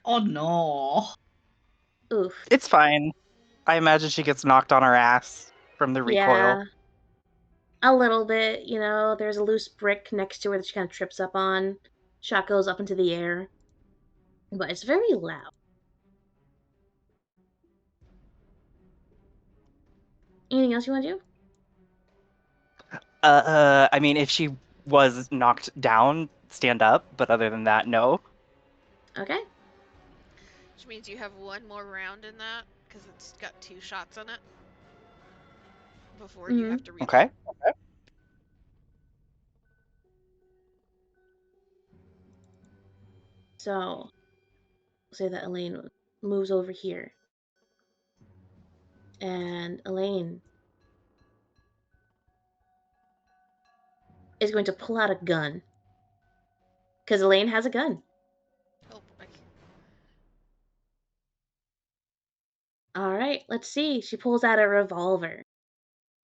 Oh no. Oof. It's fine. I imagine she gets knocked on her ass from the recoil. Yeah, a little bit. There's a loose brick next to her that she kind of trips up on. Shot goes up into the air, but it's very loud. Anything else you want to do? I mean, if she was knocked down, stand up, but other than that, no. Okay. Which means you have one more round in that, because it's got 2 shots in it. Before you have to reload. Okay. So, say that Elaine moves over here. And Elaine is going to pull out a gun. Because Elaine has a gun. Oh boy. Alright, let's see. She pulls out a revolver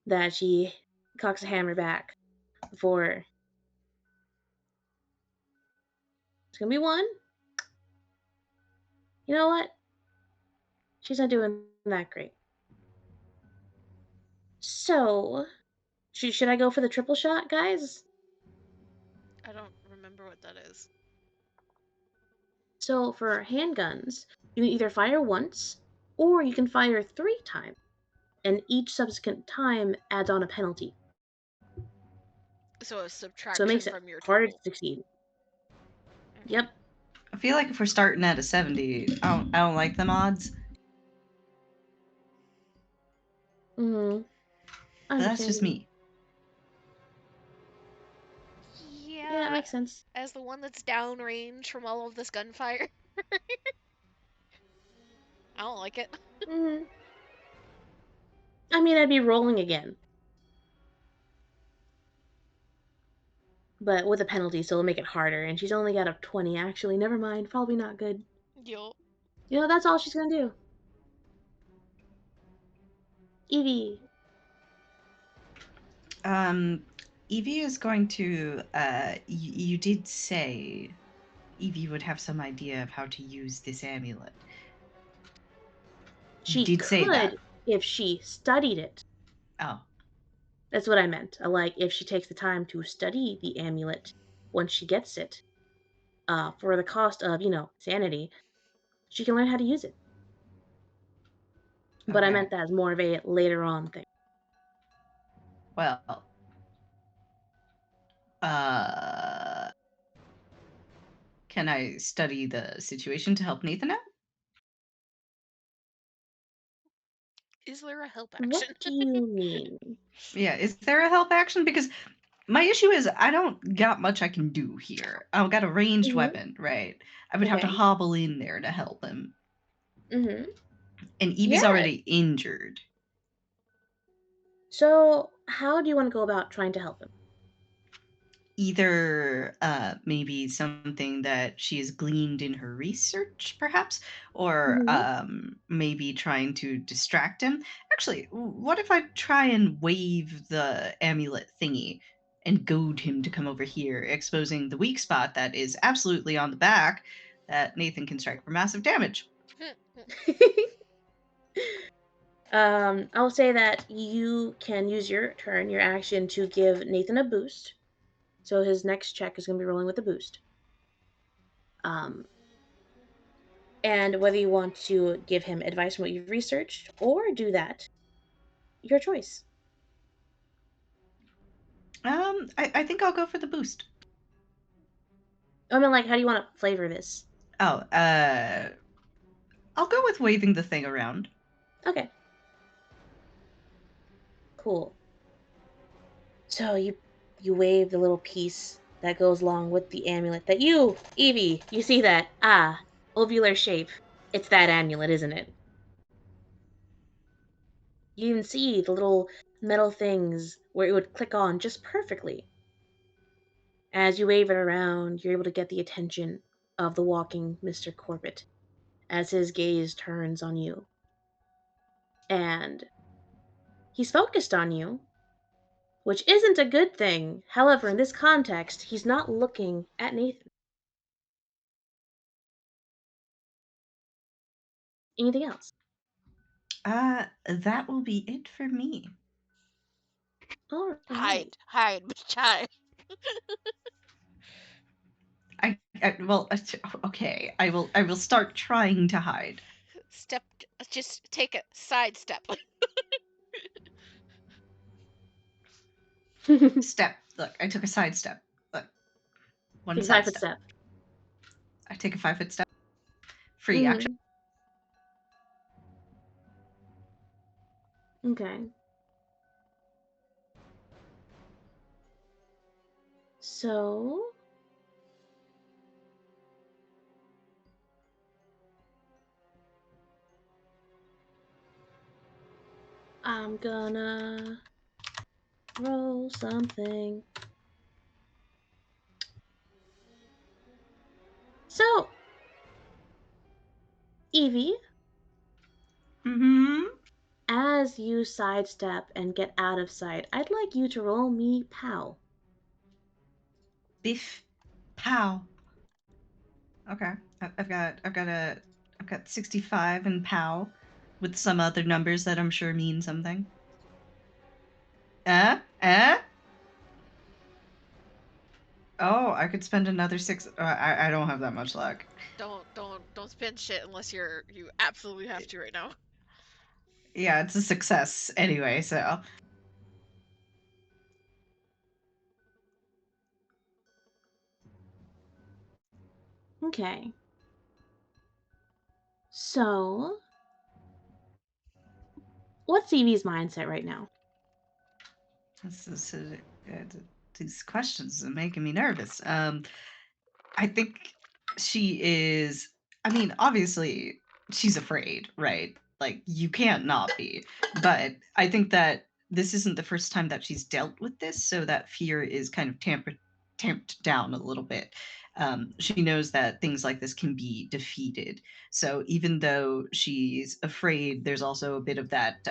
that she cocks a hammer back for. It's gonna be one. You know what? She's not doing that great. So, should I go for the triple shot, guys? I don't remember what that is. So, for handguns, you can either fire once, or you can fire 3 times, and each subsequent time adds on a penalty. So a So it subtraction makes it from your harder total. to succeed. Okay. Yep. I feel like if we're starting at a 70, I don't like them odds. Mm-hmm. I But that's understand just you. me. Yeah, that Yeah, makes sense. as the one that's downrange from all of this gunfire, I don't like it. Mm-hmm. I mean, I'd be rolling again, but with a penalty, so it'll make it harder. And she's only got a 20, actually. Never mind. Probably not good. Yo. That's all she's gonna do. Evie. Evie is going to. You did say Evie would have some idea of how to use this amulet. You She did say that. could if she studied it. Oh, That's what I meant. Like, if she takes the time to study the amulet once she gets it, for the cost of, sanity, she can learn how to use it. But I okay. meant that as more of a later on thing. Well, uh, can I study the situation to help Nathan out? Is there a help What action? do you mean? Yeah, is there a help action? Because my issue is I don't got much I can do here. I've got a ranged Mm-hmm. weapon, right? I would have to Okay. hobble in there to help him. Mm-hmm. And Evie's Yeah. already injured. So, how do you want to go about trying to help him? Either maybe something that she has gleaned in her research, perhaps, or Mm-hmm. maybe trying to distract him. Actually, what if I try and wave the amulet thingy and goad him to come over here, exposing the weak spot that is absolutely on the back that Nathan can strike for massive damage? I'll say that you can use your turn, your action, to give Nathan a boost. So his next check is going to be rolling with a boost. Um, and whether you want to give him advice from what you've researched or do that, your choice. I think I'll go for the boost. I mean, like, how do you want to flavor this? Oh, I'll go with waving the thing around. Okay, cool. So you wave the little piece that goes along with the amulet that Evie, you see that? Ovular shape. It's that amulet, isn't it? You even see the little metal things where it would click on just perfectly. As you wave it around, you're able to get the attention of the walking Mr. Corbett as his gaze turns on you. And he's focused on you, which isn't a good thing. However, in this context, he's not looking at Nathan. Anything else? That will be it for me. All right. Hide, bitch, hide. Well, okay. I will start trying to hide. Just take a side step. Take Step. Look, I took a side step. Look, one a side 5 foot step. step. I take a 5 foot step. Free action. Mm-hmm. Okay. So I'm gonna roll something. So, Evie, Mm-hmm. as you sidestep and get out of sight, I'd like you to roll me POW. Biff. Pow. Okay. I've got 65 and pow, with some other numbers that I'm sure mean something. Eh? Oh, I could spend another six. I don't have that much luck. Don't spend shit unless you absolutely have to right now. Yeah, it's a success anyway. So Okay. So, what's Evie's mindset right now? this is these questions are making me nervous. I think she is. I mean, obviously, she's afraid, right? Like, you can't not be. But I think that this isn't the first time that she's dealt with this, so that fear is kind of tamped down a little bit. She knows that things like this can be defeated. So even though she's afraid, there's also a bit of that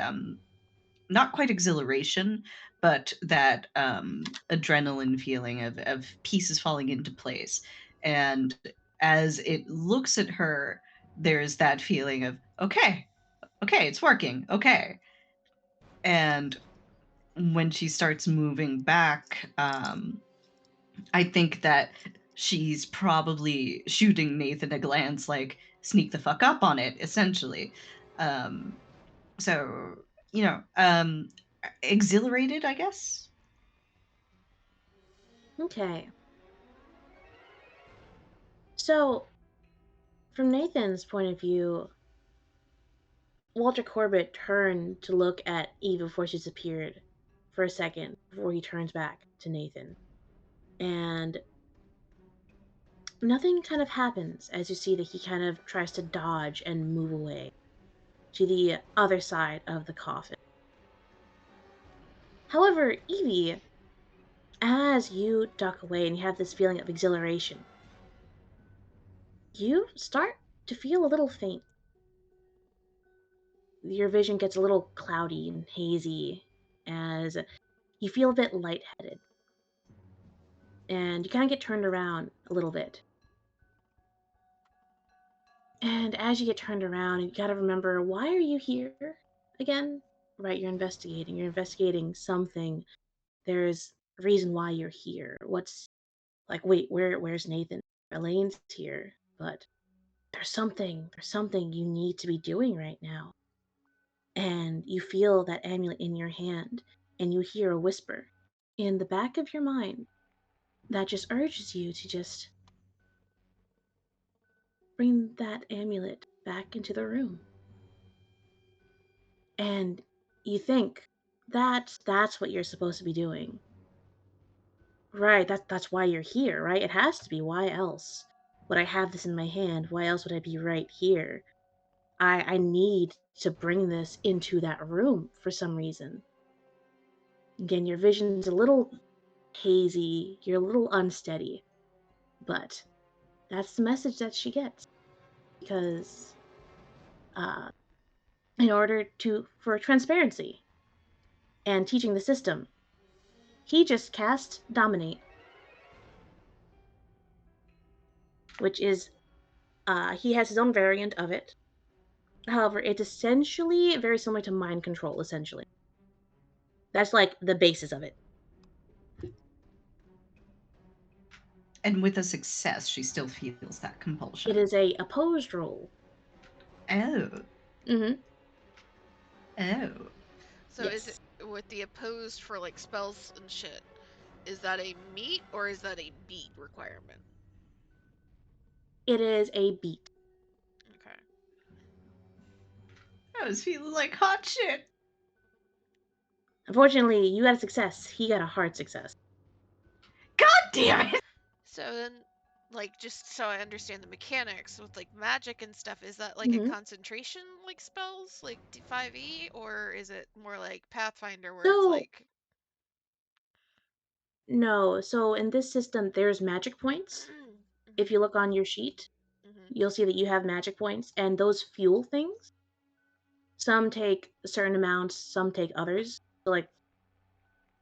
not quite exhilaration, but that adrenaline feeling of pieces falling into place. And as it looks at her, there's that feeling of, okay, it's working, okay. And when she starts moving back, I think that she's probably shooting Nathan a glance like, sneak the fuck up on it, essentially. Um, so, you know, exhilarated, I guess. Okay. So, from Nathan's point of view, Walter Corbett turned to look at Eve before she disappeared for a second before he turns back to Nathan. And nothing kind of happens as you see that he kind of tries to dodge and move away to the other side of the coffin. However, Evie, as you duck away and you have this feeling of exhilaration, you start to feel a little faint. Your vision gets a little cloudy and hazy as you feel a bit lightheaded. And you kind of get turned around a little bit. And as you get turned around, you gotta remember, why are you here again? Right, you're investigating. You're investigating something. There's a reason why you're here. What's like, wait, where's Nathan? Elaine's here, but there's something you need to be doing right now. And you feel that amulet in your hand, and you hear a whisper in the back of your mind that just urges you to just bring that amulet back into the room. And you think that's what you're supposed to be doing. Right, that's why you're here, right? It has to be. Why else would I have this in my hand? Why else would I be right here? I need to bring this into that room for some reason. Again, your vision's a little hazy, you're a little unsteady, but that's the message that she gets. Because in order to for transparency and teaching the system, he just cast Dominate, which is he has his own variant of it, However, it's essentially very similar to mind control, essentially. That's like the basis of it. And with a success, she still feels that It compulsion. is a opposed roll. Oh. Mm-hmm. Oh. So is it Yes. with the opposed for like spells and shit? Is that a meet or is that a beat requirement? It is a beat. Okay. I was feeling like hot shit. Unfortunately, you got a success. He got a hard success. God damn it! So then, like, just so I understand the mechanics with like magic and stuff, is that like a Mm-hmm. concentration like spells, like 5e, or is it more like Pathfinder where it's So, like, no. So, in this system, there's magic points. If you look on your sheet, mm-hmm. you'll see that you have magic points, and those fuel things. Some take certain amounts, some take others. So, like,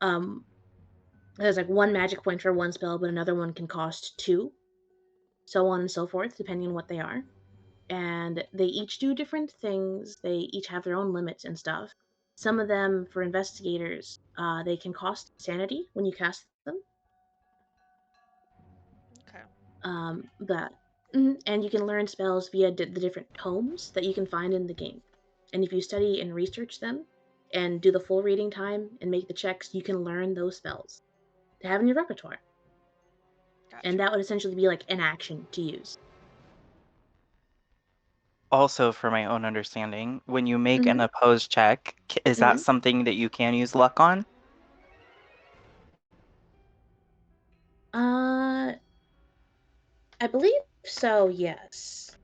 um, there's like one magic point for one spell, but another one can cost two, so on and so forth, depending on what they are. And they each do different things. They each have their own limits and stuff. Some of them, for investigators, they can cost sanity when you cast them. Okay. But and you can learn spells via the different tomes that you can find in the game. And if you study and research them, and do the full reading time and make the checks, you can learn those spells to have in your repertoire. And Gotcha. that would essentially be like an action to use. Also, for my own understanding, when you make an hmm opposed check, is that hmm something that you can use luck on? Uh, I believe so. Yes.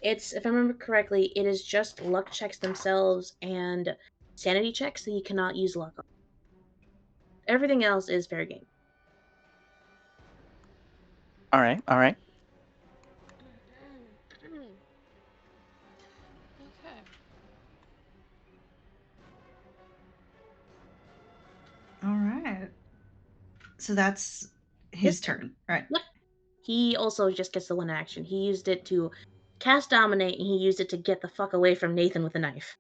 It's, if I remember correctly, it is just luck checks themselves and sanity checks that you cannot use luck on. Everything else is fair game. All right, all right. Okay. All right. So that's His his turn. turn, right? Yep. He also just gets the one action. He used it to cast dominate, and he used it to get the fuck away from Nathan with a knife.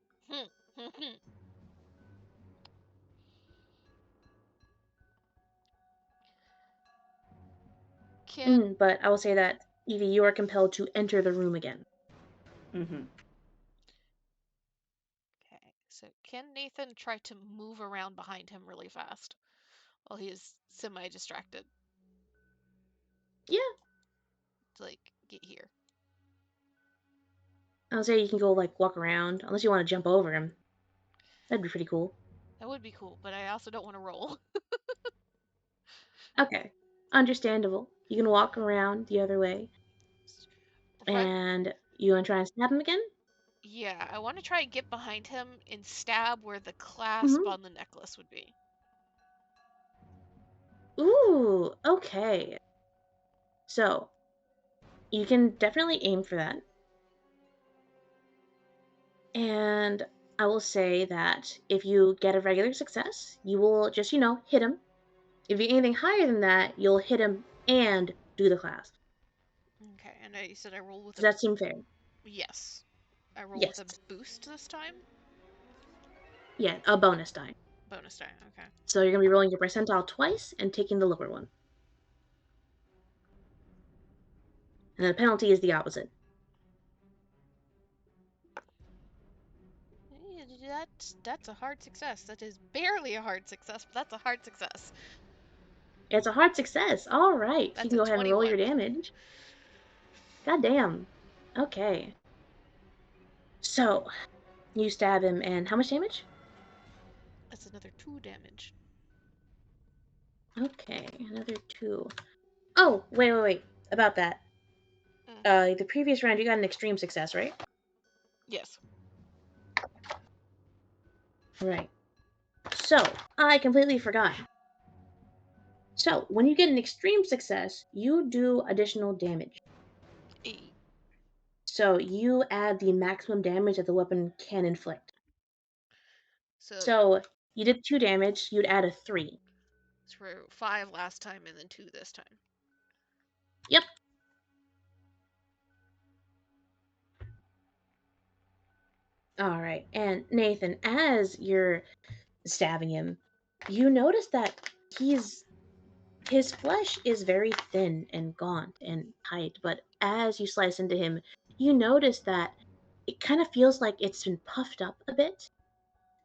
Can But I will say that Evie, you are compelled to enter the room again. Mm-hmm. Okay. So can Nathan try to move around behind him really fast while he is semi-distracted Yeah, to like get here? I'll say you can go like walk around, unless you want to jump over him. That'd be pretty cool. That would be cool, but I also don't want to roll. Okay, understandable. You can walk around the other way, Right. and you want to try and stab him again? Yeah, I want to try and get behind him and stab where the clasp Mm-hmm. on the necklace would be. Ooh, okay. So you can definitely aim for that. And I will say that if you get a regular success, you will just, hit him. If you get anything higher than that, you'll hit him and do the clasp. Okay, and I said I roll with Does a that seem fair? yes. I roll with Yes. a boost this time. Yeah, a bonus die. Bonus die. Okay. So you're going to be rolling your percentile twice and taking the lower one. And the penalty is the opposite. That's a hard success. That is barely a hard success, but that's a hard success. It's a hard success. All right. You That's can a go ahead and roll 21. your damage. God damn. Okay. So you stab him, and how much damage? That's another 2 damage. Okay, another two. Oh, wait. About that. Mm. The previous round you got an extreme success, right? Yes. Right. So, I completely forgot. So, when you get an extreme success, you do additional damage. E. So, you add the maximum damage that the weapon can inflict. So So, you did 2 damage, you'd add a 3. it's for 5 last time and then 2 this time. Yep. All right. And Nathan, as you're stabbing him, you notice that he's his flesh is very thin and gaunt and tight, but as you slice into him, you notice that it kind of feels like it's been puffed up a bit,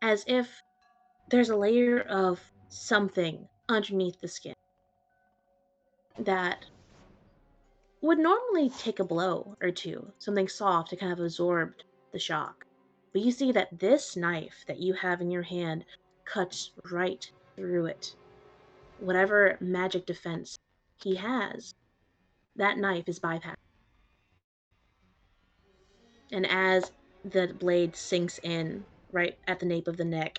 as if there's a layer of something underneath the skin that would normally take a blow or two, something soft to kind of absorb the shock. But you see that this knife that you have in your hand cuts right through it. Whatever magic defense he has, that knife is bypassed. And as the blade sinks in right at the nape of the neck,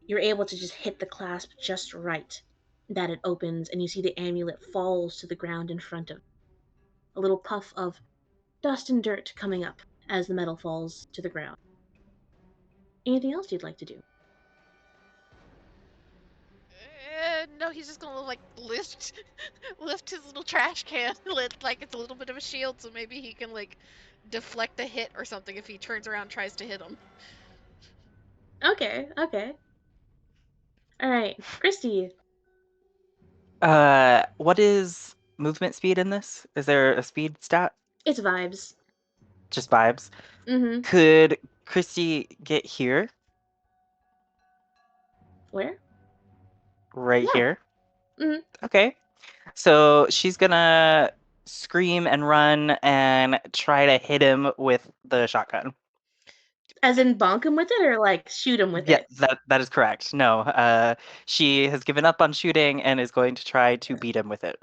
you're able to just hit the clasp just right that it opens, and you see the amulet falls to the ground in front of a little puff of dust and dirt coming up as the metal falls to the ground. Anything else you'd like to do? No, he's just gonna like lift lift his little trash can like it's a little bit of a shield, so maybe he can like deflect a hit or something if he turns around and tries to hit him. Okay, okay. Alright, Christy, What is movement speed in this? Is there a speed stat? it's vibes. Just vibes. Mm-hmm. Could Christy get here? Where? Right Yeah. here? Mm-hmm. Okay. So she's gonna scream and run and try to hit him with the shotgun. As in bonk him with it, or like shoot him with Yeah, it? that is correct. No, she has given up on shooting and is going to try to beat him with it.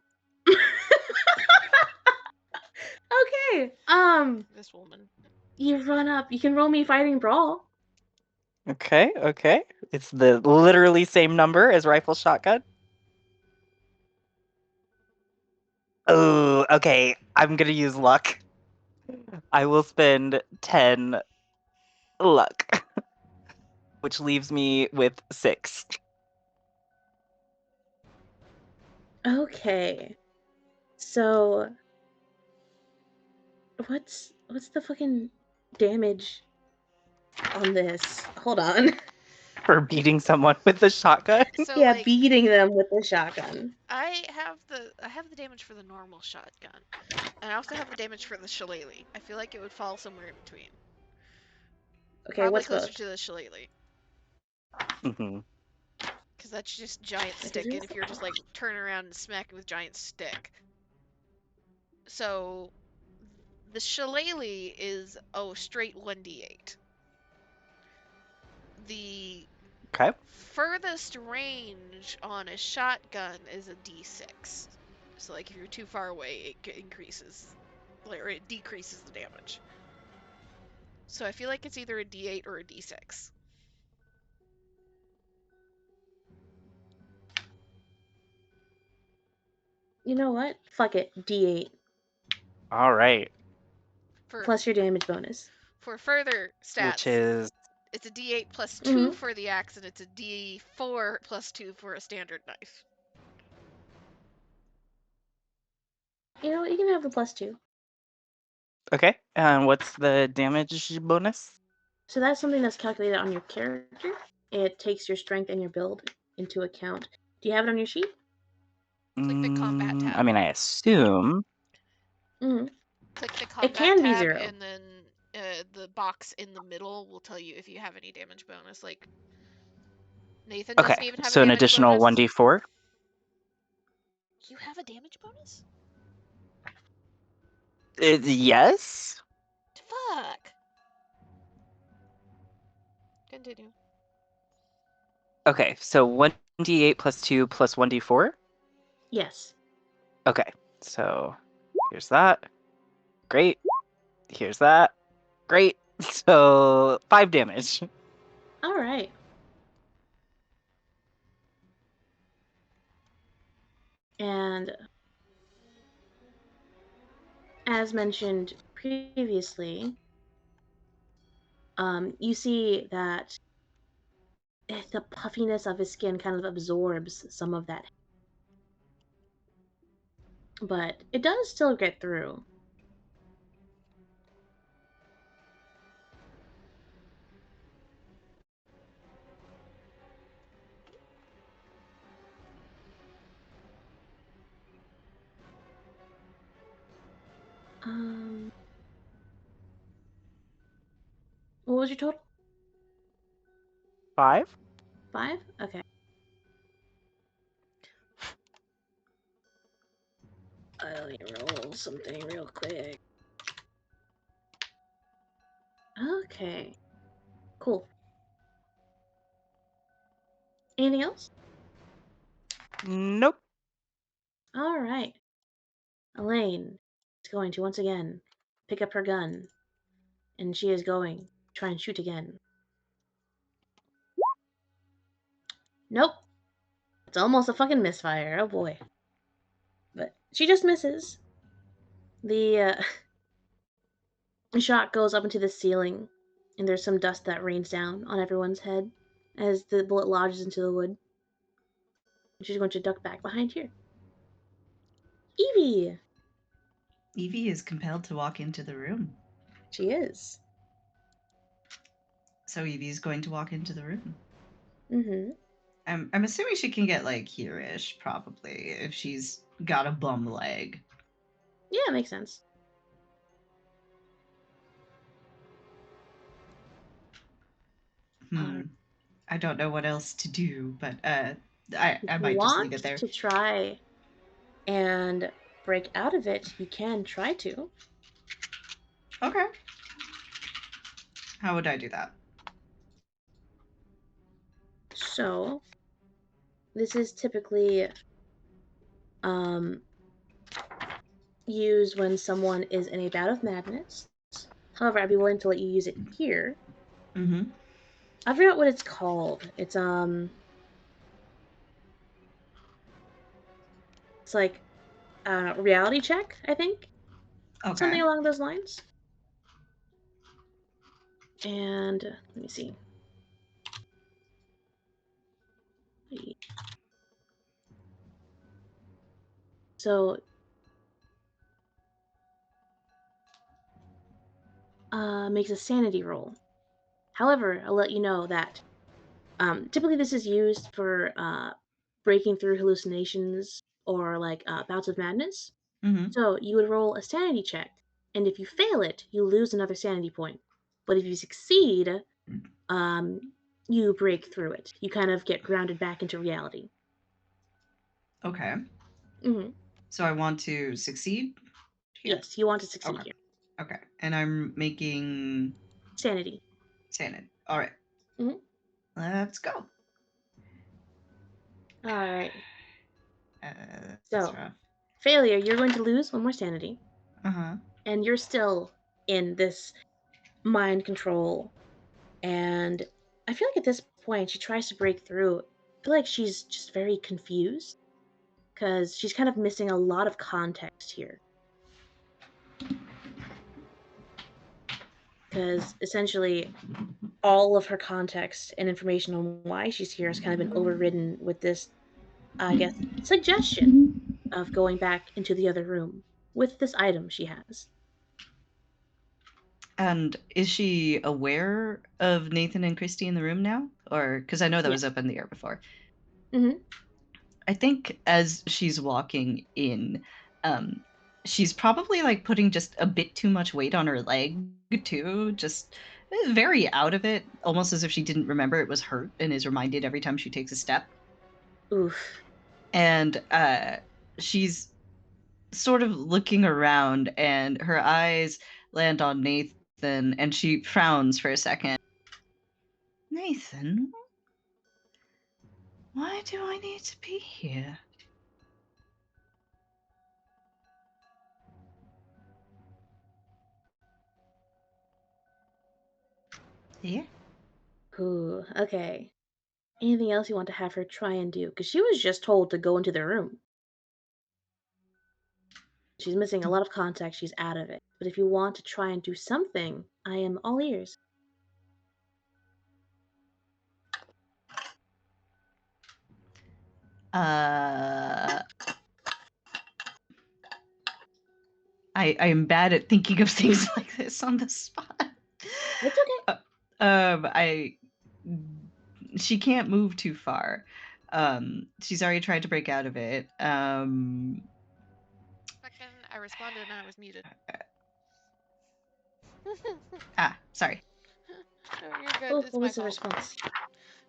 Okay. This woman. You run up. You can roll me fighting brawl. Okay, okay. It's the literally same number as rifle shotgun. Oh, okay. I'm gonna use luck. I will spend 10 luck, which leaves me with 6. Okay. So what's the fucking damage on this? Hold on. For beating someone with the shotgun. So Yeah, like beating them with the shotgun. I have the damage for the normal shotgun. And I also have the damage for the shillelagh. I feel like it would fall somewhere in between. Okay, Probably what's closer both? to the shillelagh. Hmm. Because that's just giant Like, is stick, and yours- if you're just like turn around and smack it with giant stick. So the shillelagh is straight 1d8. The Okay. furthest range on a shotgun is a d6. So like if you're too far away, it increases, or it decreases the damage. So I feel like it's either a d8 or a d6. You know what? Fuck it. D8 All right. For plus your damage bonus. for further Which stats, is it's a d8 plus 2 Mm-hmm. for the axe, and it's a d4 plus 2 for a standard knife. You know what? You can have the +2. okay. And what's the damage bonus? So that's something that's calculated on your character. It takes your strength and your build into account. Do you have it on your sheet? Click the combat I tab. mean, I assume. Mm-hmm. Click the It combat can be tab, 0. and then the box in the middle will tell you if you have any damage bonus. Like Nathan Okay. doesn't even have a So an damage additional bonus. 1d4. You have a damage bonus? Yes. Fuck. Continue. Okay. So 1d8 plus 2 plus 1d4. Yes. Okay. So here's that. Great. Here's that. Great. So 5 damage. All right. And as mentioned previously, you see that the puffiness of his skin kind of absorbs some of that, but it does still get through. What was your total? 5? 5? Okay. Let me roll something real quick. Okay. Cool. Anything else? Nope. All right. Elaine is going to once again pick up her gun, and she is going to try and shoot again. Nope. It's almost a fucking misfire. Oh boy. But she just misses. The shot goes up into the ceiling, and there's some dust that rains down on everyone's head as the bullet lodges into the wood. She's going to duck back behind here. Evie! Evie is compelled to walk into the room. She is. So Evie's going to walk into the room. Mm-hmm. I'm assuming she can get like here-ish, probably, if she's got a bum leg. Yeah, makes sense. I don't know what else to do, but I If you might just leave want it there. to try and break out of it, you can try to. Okay. How would I do that? So, this is typically used when someone is in a bout of madness. However, I'd be willing to let you use it here. Mm-hmm. I forgot what it's called. It's like reality check, I think. Okay. Something along those lines. And let me see. So makes a sanity roll. However, I'll let you know that typically this is used for breaking through hallucinations or like bouts of madness. Mm-hmm. So you would roll a sanity check, and if you fail it, you lose another sanity point. But if you succeed, you break through it. You kind of get grounded back into reality. Okay. Mm-hmm. So I want to succeed here? Yes, you want to succeed Okay. here. Okay. And I'm making Sanity. sanity. All right. Mm-hmm. Let's go. All right. That's So, rough. failure, you're going to lose one more sanity, Uh-huh. and you're still in this mind control. And I feel like at this point, she tries to break through. I feel like she's just very confused because she's kind of missing a lot of context here. Because essentially, all of her context and information on why she's here has kind of been overridden with this, I guess, suggestion of going back into the other room with this item she has. And is she aware of Nathan and Christy in the room now? Or because I know that was Yes. up in the air before. Mm-hmm. I think as she's walking in, she's probably like putting just a bit too much weight on her leg too, just very out of it, almost as if she didn't remember it was hurt and is reminded every time she takes a step. Oof. And she's sort of looking around, and her eyes land on Nathan, and she frowns for a second. Nathan, why do I need to be here? Yeah. Ooh, okay. Anything else you want to have her try and do? Because she was just told to go into the room. She's missing a lot of context, she's out of it. But if you want to try and do something, I am all ears. I am bad at thinking of things like this on the spot. It's okay. I she can't move too far. She's already tried to break out of it. Fucking, I responded and I was muted. Sorry. No, you're good. Oh, It's what my was the fault. response?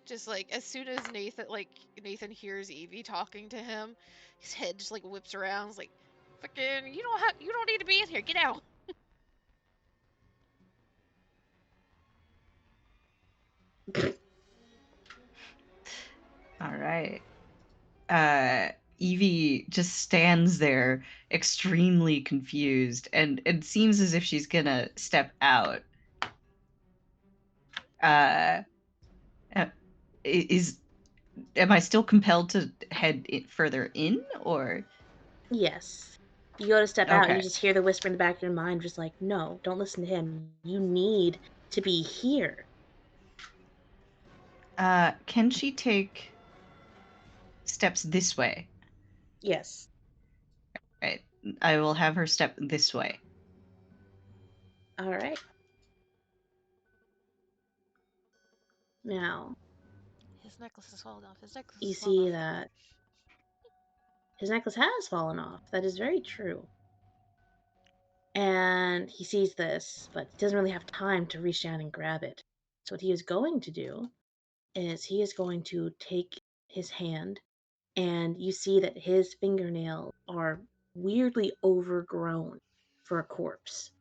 Just like as soon as Nathan hears Evie talking to him, his head just like whips around. It's like, fucking, you don't need to be in here. Get out. All right. Evie just stands there extremely confused, and it seems as if she's gonna step out. Uh, uh, am I still compelled to head further in, or Yes. You go to step out, and you okay? just hear the whisper in the back of your mind, just like, no, don't listen to him. You need to be here. Can she take steps this way? Yes. Right. I will have her step this way. All right. Now, His necklace is falling off. His necklace you is falling see off. that his necklace has fallen off. That is very true. And he sees this, but he doesn't really have time to reach down and grab it. So, what he is going to do is he is going to take his hand, and you see that his fingernails are weirdly overgrown for a corpse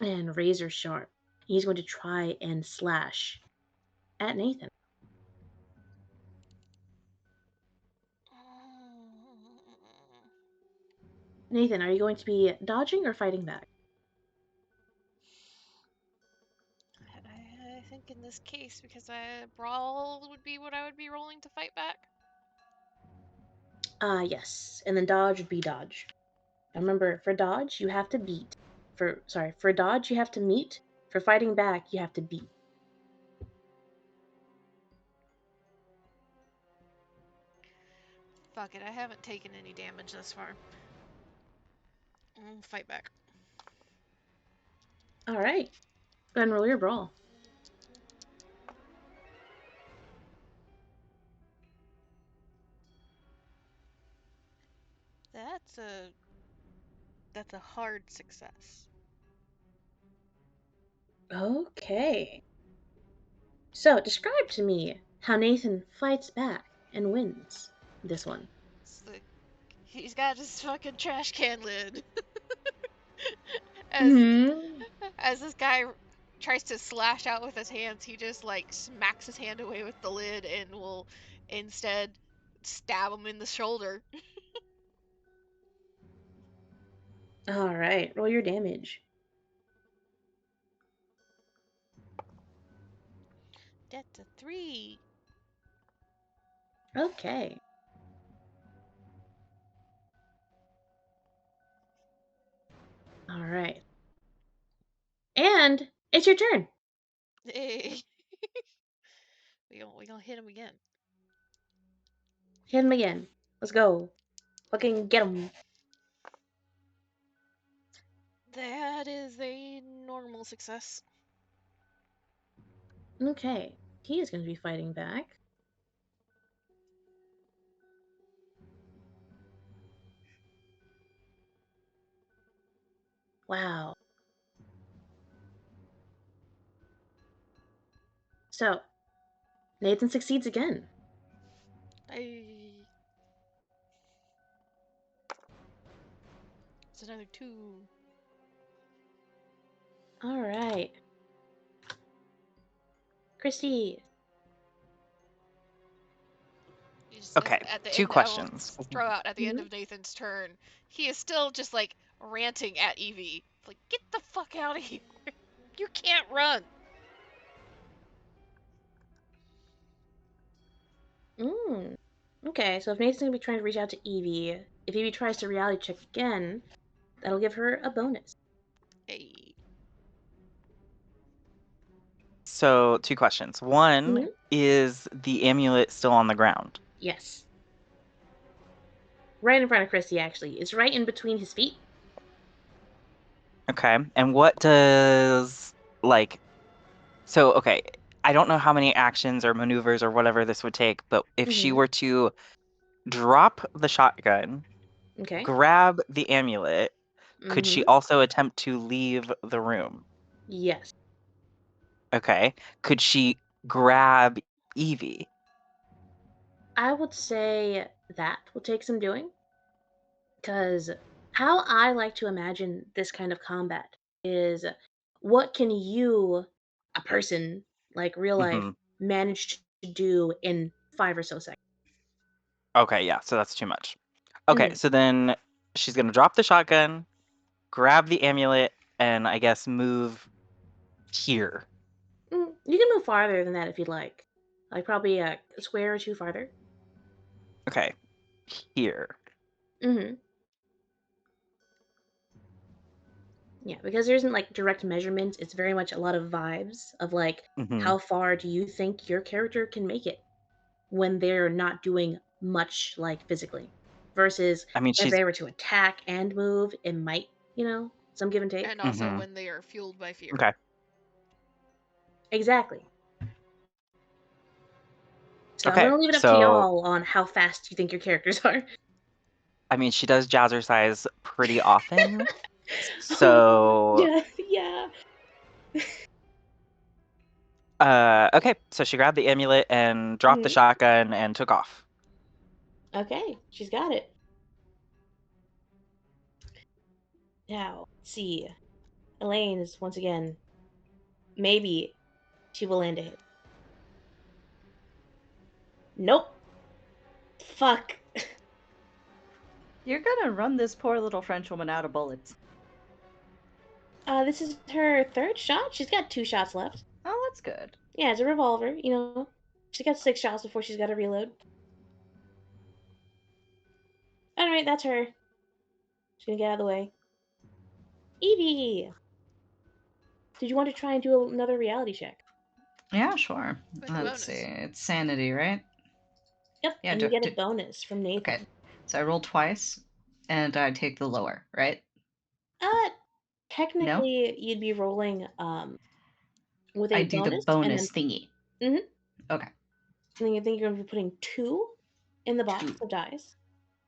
and razor sharp. He's going to try and slash at Nathan. Nathan, are you going to be dodging or fighting back? I think in this case, because brawl would be what I would be rolling to fight back. Yes. And then dodge would be dodge. Now remember, for dodge, you have to beat. For dodge, you have to meet. For fighting back, you have to beat. Fuck it, I haven't taken any damage thus far. Fight back. All right. Go ahead and roll your brawl. That's a hard success. Okay. So, describe to me how Nathan fights back and wins this one. He's got his fucking trash can lid. as Hmm. as this guy tries to slash out with his hands, he just like smacks his hand away with the lid and will instead stab him in the shoulder. All right. Roll your damage. That's a 3. Okay. All right. And it's your turn. Hey. we gonna hit him again. Hit him again. Let's go. Fucking get him. That is a normal success. Okay. He is going to be fighting back. Wow. So, Nathan succeeds again. Hey. It's another 2. All right. Christy. Okay, At the 2 end, I will questions. throw out at the end Mhm. of Nathan's turn. He is still just like ranting at Evie. Like, get the fuck out of here. You can't run. Mm. Okay, so if Nathan's going to be trying to reach out to Evie, if Evie tries to reality check again, that'll give her a bonus. Hey. So, 2 questions. One, Mhm. is the amulet still on the ground? Yes. Right in front of Christy, actually. It's right in between his feet. Okay. And what does, like, so, okay, I don't know how many actions or maneuvers or whatever this would take, but if she Mm-hmm. were to drop the shotgun, Okay. grab the amulet, could she Mm-hmm. also attempt to leave the room? Yes. Okay. Could she grab Evie? I would say that will take some doing, because how I like to imagine this kind of combat is what can you, a person, like real life, Hmm. manage to do in 5 or so seconds? Okay, yeah, so that's too much. Okay, Hmm. so then she's gonna drop the shotgun, grab the amulet, and I guess move here. You can move farther than that if you'd like probably a square or two farther. Okay, here. Hmm. Yeah, because there isn't like direct measurements. It's very much a lot of vibes of like Hmm. how far do you think your character can make it when they're not doing much like physically, versus I mean, if she's they were to attack and move, it might, some give and take. And also hmm when they are fueled by fear. okay. Exactly. So I'm Okay, gonna leave it up to so y'all on how fast you think your characters are. I mean, she does jazzercise pretty often. Oh, So, yeah, yeah. okay, so she grabbed the amulet and dropped the Mhm. shotgun and took off. Okay, she's got it. Now, let's see. Elaine is once again, maybe she will land a hit. Nope. Fuck. You're gonna run this poor little French woman out of bullets. This is her third shot. She's got 2 shots left. Oh, that's good. Yeah, it's a revolver, She got 6 shots before she's got to reload. Alright, that's her. She's gonna get out of the way. Evie! Did you want to try and do another reality check? Yeah, sure. With a Let's see. bonus. It's sanity, right? Yep, Yeah, and you get a bonus from okay. Nathan. So I roll twice, and I take the lower, right? Uh, No? technically, you'd be rolling with I a do the bonus, and then bonus thingy. mhm, Okay. and then you think you're gonna be putting 2 in the box 2. of dice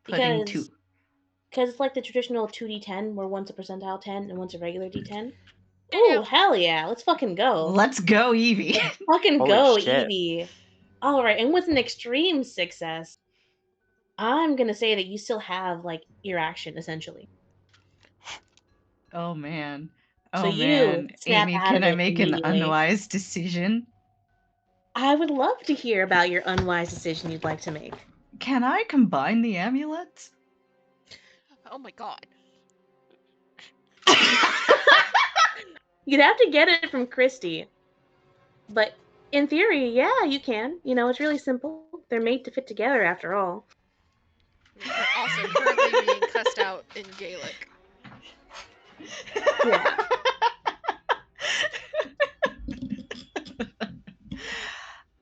Putting 2. because it's like the traditional 2d10 where one's a percentile 10 and one's a regular d10. Ooh, Yeah. hell yeah! Let's fucking go! Let's go, Evie. Let's fucking Holy go, shit. Evie! All right, and with an extreme success, I'm gonna say that you still have like your action essentially. Oh man. So Oh you man. snap Amy, out can of I it make an immediately. unwise decision? I would love to hear about your unwise decision you'd like to make. Can I combine the amulets? Oh my god. You'd have to get it from Christy, but in theory, yeah, you can. It's really simple. They're made to fit together after all. Also currently being cussed out in Gaelic. Yeah.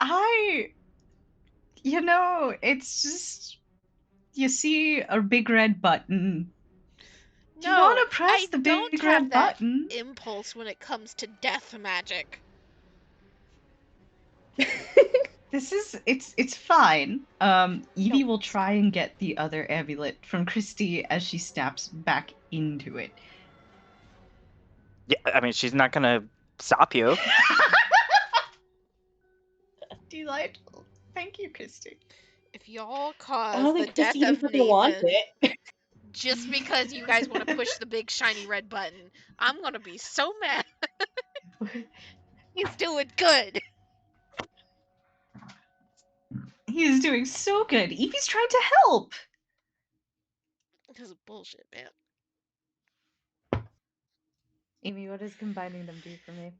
I, it's just, you see a big red button. Do you want No, to press I the don't big have red that button? impulse when it comes to death magic. It's fine. Evie No. will try and get the other amulet from Christy as she snaps back into it. Yeah, I mean, she's not gonna stop you. Delightful. Thank you, Christy. If y'all I cause don't the think Christy death even of fucking wants Nathan it. just because you guys want to push the big shiny red button, I'm gonna be so mad. He's doing good. He is doing so good. Evie's trying to help. This is bullshit, man. Amy, what does combining them do for me?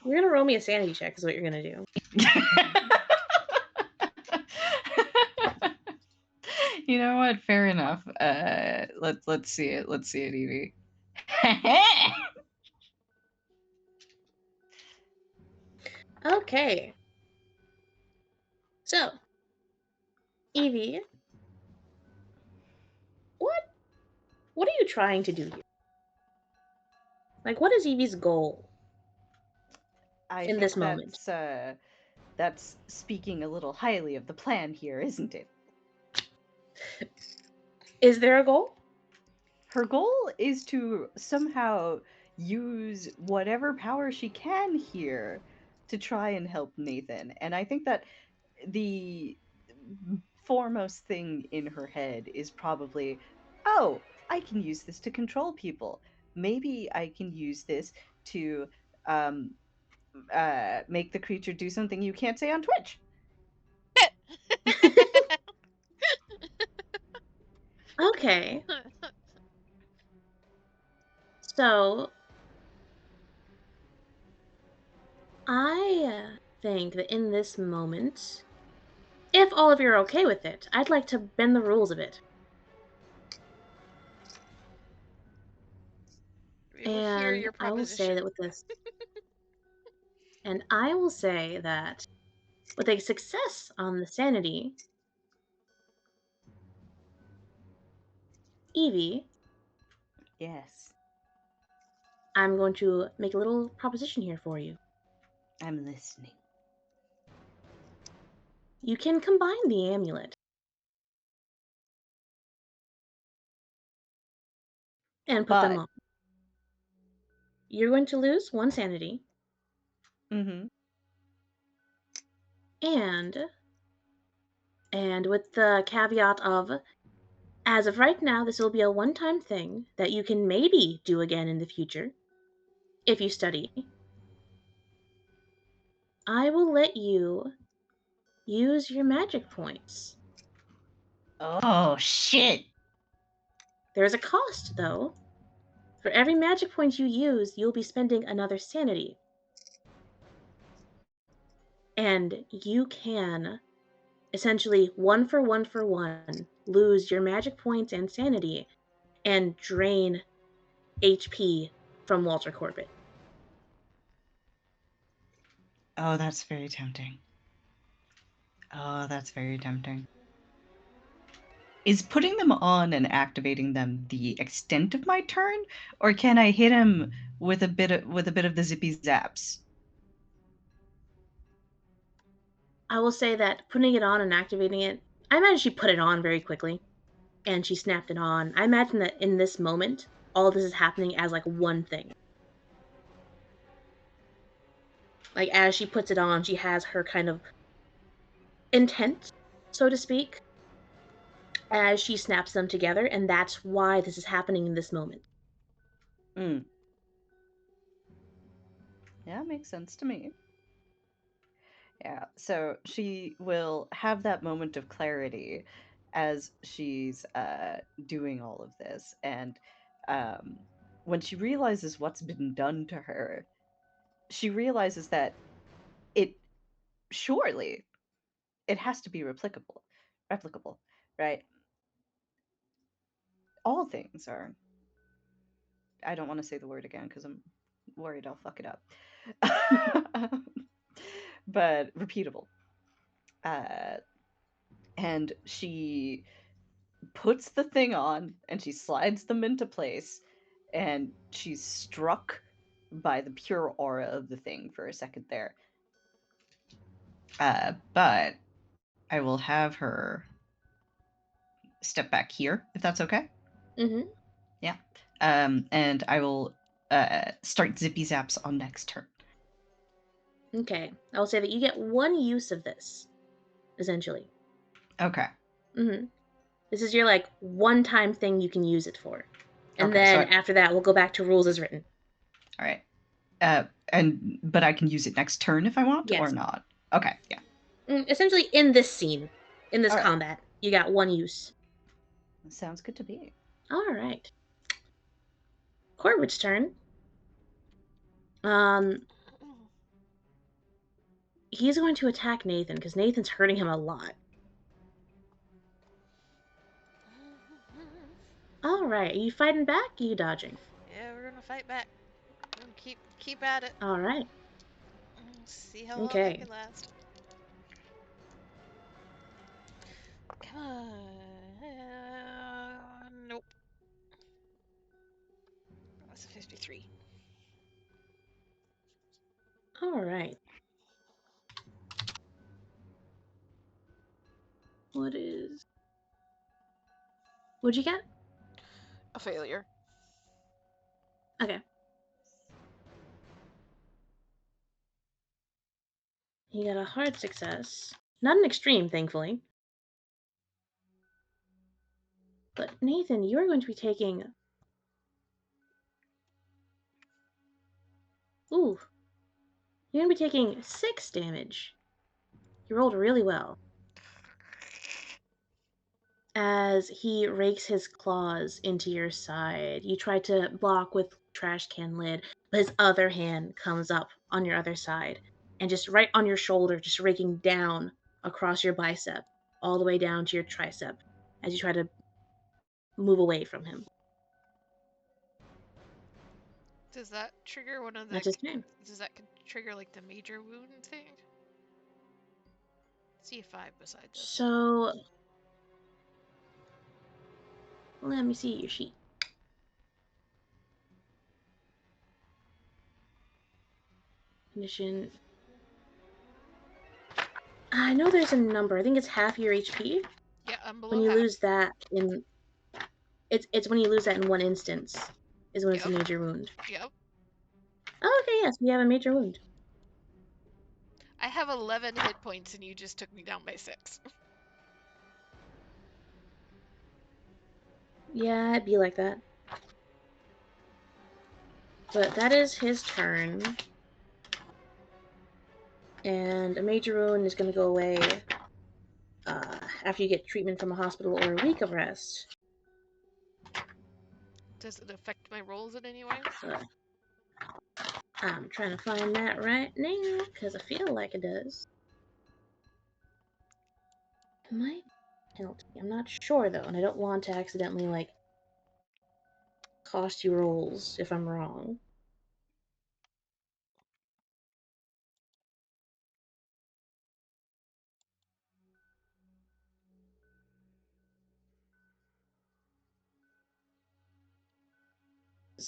You're gonna roll me a sanity check, is what you're gonna do. You know what? Fair enough. Let's see it. Let's see it, Evie. Okay. So, Evie, what what are you trying to do here? Like, what is Evie's goal I in think this moment? that's speaking a little highly of the plan here, isn't it? Is there a goal? Her goal is to somehow use whatever power she can here to try and help Nathan. And I think that the foremost thing in her head is probably, oh, I can use this to control people. Maybe I can use this to um, make the creature do something you can't say on Twitch. Okay. So I think that in this moment, if all of you are okay with it, I'd like to bend the rules a bit. We will hear And your I will say proposition. that with this, and I will say that with a success on the sanity, Evie, Yes, I'm going to make a little proposition here for you. I'm listening. You can combine the amulet and put them But, on. You're going to lose one sanity, mm-hmm. and with the caveat of, as of right now, this will be a one-time thing that you can maybe do again in the future if you study. I will let you use your magic points. Oh, shit. There's a cost, though. For every magic point you use, you'll be spending another sanity. And you can essentially one for one lose your magic points and sanity and drain HP from Walter Corbett. Oh, that's very tempting. Oh, that's very tempting. Is putting them on and activating them the extent of my turn, or can I hit him with a bit of the zippy zaps? I will say that putting it on and activating it, I imagine she put it on very quickly and she snapped it on. I imagine that in this moment, all this is happening as like one thing. Like as she puts it on, she has her kind of intent, so to speak, as she snaps them together, and that's why this is happening in this moment. Mm. Yeah, makes sense to me. Yeah, so she will have that moment of clarity as she's doing all of this, and um, when she realizes what's been done to her, she realizes that it surely it has to be replicable, right? All things are. I don't want to say the word again because I'm worried I'll fuck it up. But repeatable. Uh, and she puts the thing on and she slides them into place, and she's struck by the pure aura of the thing for a second there. But I will have her step back here if that's okay. Mm-hmm. Yeah. And I will start zippy zaps on next turn. Okay. I will say that you get one use of this, essentially. Okay. Mm-hmm. This is your like one-time thing you can use it for. And Okay. So then after that, we'll go back to rules as written. all right. But I can use it next turn if I want or Yes. not. Okay. Yeah. Essentially, in this scene, in this All right. combat, you got one use. Sounds good to me. All right. Corbett's turn. Um, he's going to attack Nathan because Nathan's hurting him a lot. All right. Are you fighting back? Are you dodging? Yeah, we're gonna fight back. We're gonna keep at it. All right. See how long I Okay. can last. Come on. Nope. That's a 53. All right. What is? What'd you get? A failure. Okay. He got a hard success. Not an extreme, thankfully. But Nathan, you're going to be taking... Ooh. You're going to be taking 6 damage. You rolled really well. As he rakes his claws into your side, you try to block with trash can lid, but his other hand comes up on your other side and just right on your shoulder, just raking down across your bicep, all the way down to your tricep as you try to move away from him. Does that trigger one of the? That's his turn. Does that trigger like the major wound thing? See if 5 beside this. So, let me see your sheet. Condition. I know there's a number. I think it's half your HP. Yeah, I'm below When you half. lose that in, it's when you lose that in one instance is when it's a Yep. major wound. Yep. Oh, okay, yes, we have a major wound. I have 11 hit points and you just took me down by 6. Yeah, it'd be like that. But that is his turn. And a major wound is going to go away after you get treatment from a hospital or a week of rest. Does it affect my rolls in any way? So, I'm trying to find that right now, because I feel like it does. Might penalty. I'm not sure, though, and I don't want to accidentally, like, cost you rolls if I'm wrong.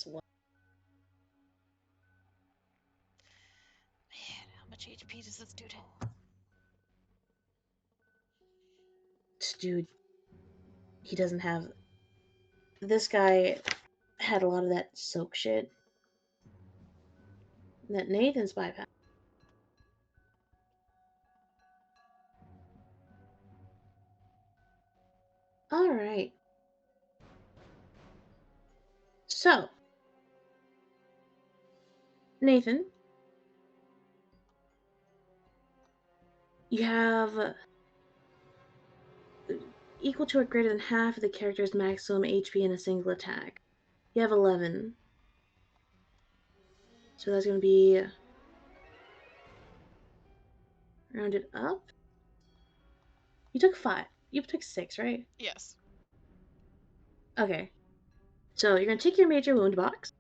Man, how much HP does this dude have? Dude, he doesn't have... This guy had a lot of that soak shit that Nathan's bypassed. Alright. So, Nathan, you have equal to or greater than half of the character's maximum HP in a single attack. You have 11. So that's going to be rounded up. You took 5. You took 6, right? Yes. Okay. So you're going to take your major wound box.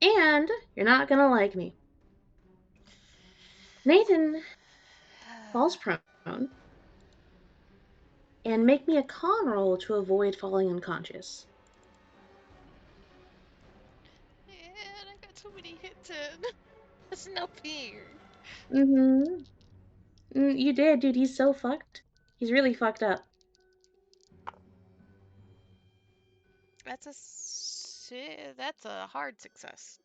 And you're not going to like me. Nathan falls prone. And make me a con roll to avoid falling unconscious. Man, I got so many hits in. That's not fair. Mm-hmm. You did, dude. He's so fucked. He's really fucked up. That's a hard success.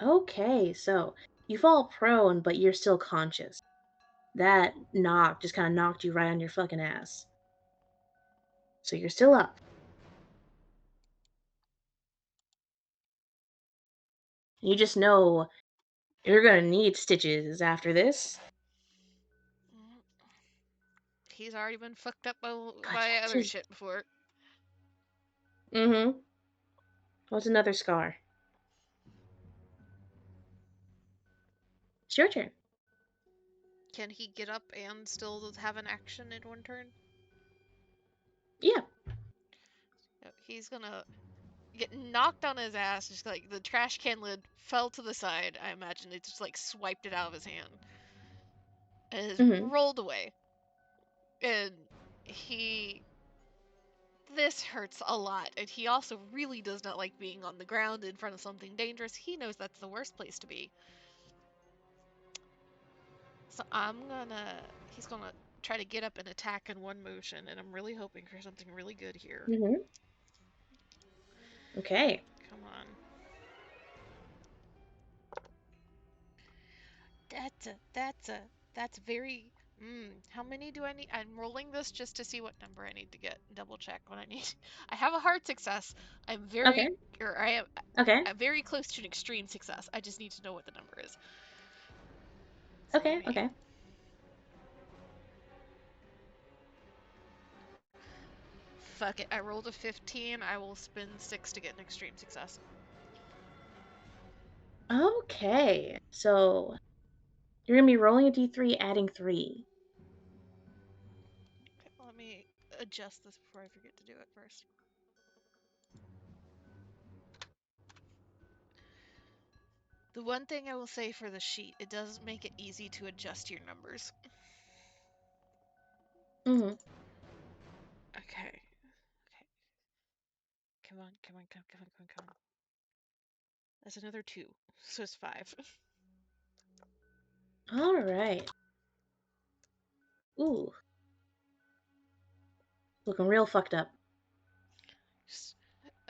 Okay, so you fall prone, but you're still conscious. That knock just kind of knocked you right on your fucking ass. So you're still up. You just know you're gonna need stitches after this. Mm. He's already been fucked up God, by yeah, other shit before. Mm-hmm. What's another scar? It's your turn. Can he get up and still have an action in one turn? Yeah. No, he's gonna get knocked on his ass, just like the trash can lid fell to the side. I imagine it just like swiped it out of his hand and has Mm-hmm. rolled away. And he. This hurts a lot, and he also really does not like being on the ground in front of something dangerous. He knows that's the worst place to be. So he's gonna try to get up and attack in one motion, and I'm really hoping for something really good here. Mm-hmm. Okay. Come on. That That's very. How many do I need? I'm rolling this just to see what number I need to get. Double check what I need. I have a hard success. I'm Okay. very, or I am Okay. very close to an extreme success. I just need to know what the number is. So let Okay. me. Okay. Fuck it. I rolled a 15. I will spend 6 to get an extreme success. Okay. So you're gonna be rolling a d3, adding 3. Okay, let me adjust this before I forget to do it first. The one thing I will say for the sheet, it does make it easy to adjust your numbers. Mm-hmm. Okay. Okay. Come on, come on, come, come on, come on, come on. That's another 2, so it's 5. All right. Ooh, looking real fucked up. Just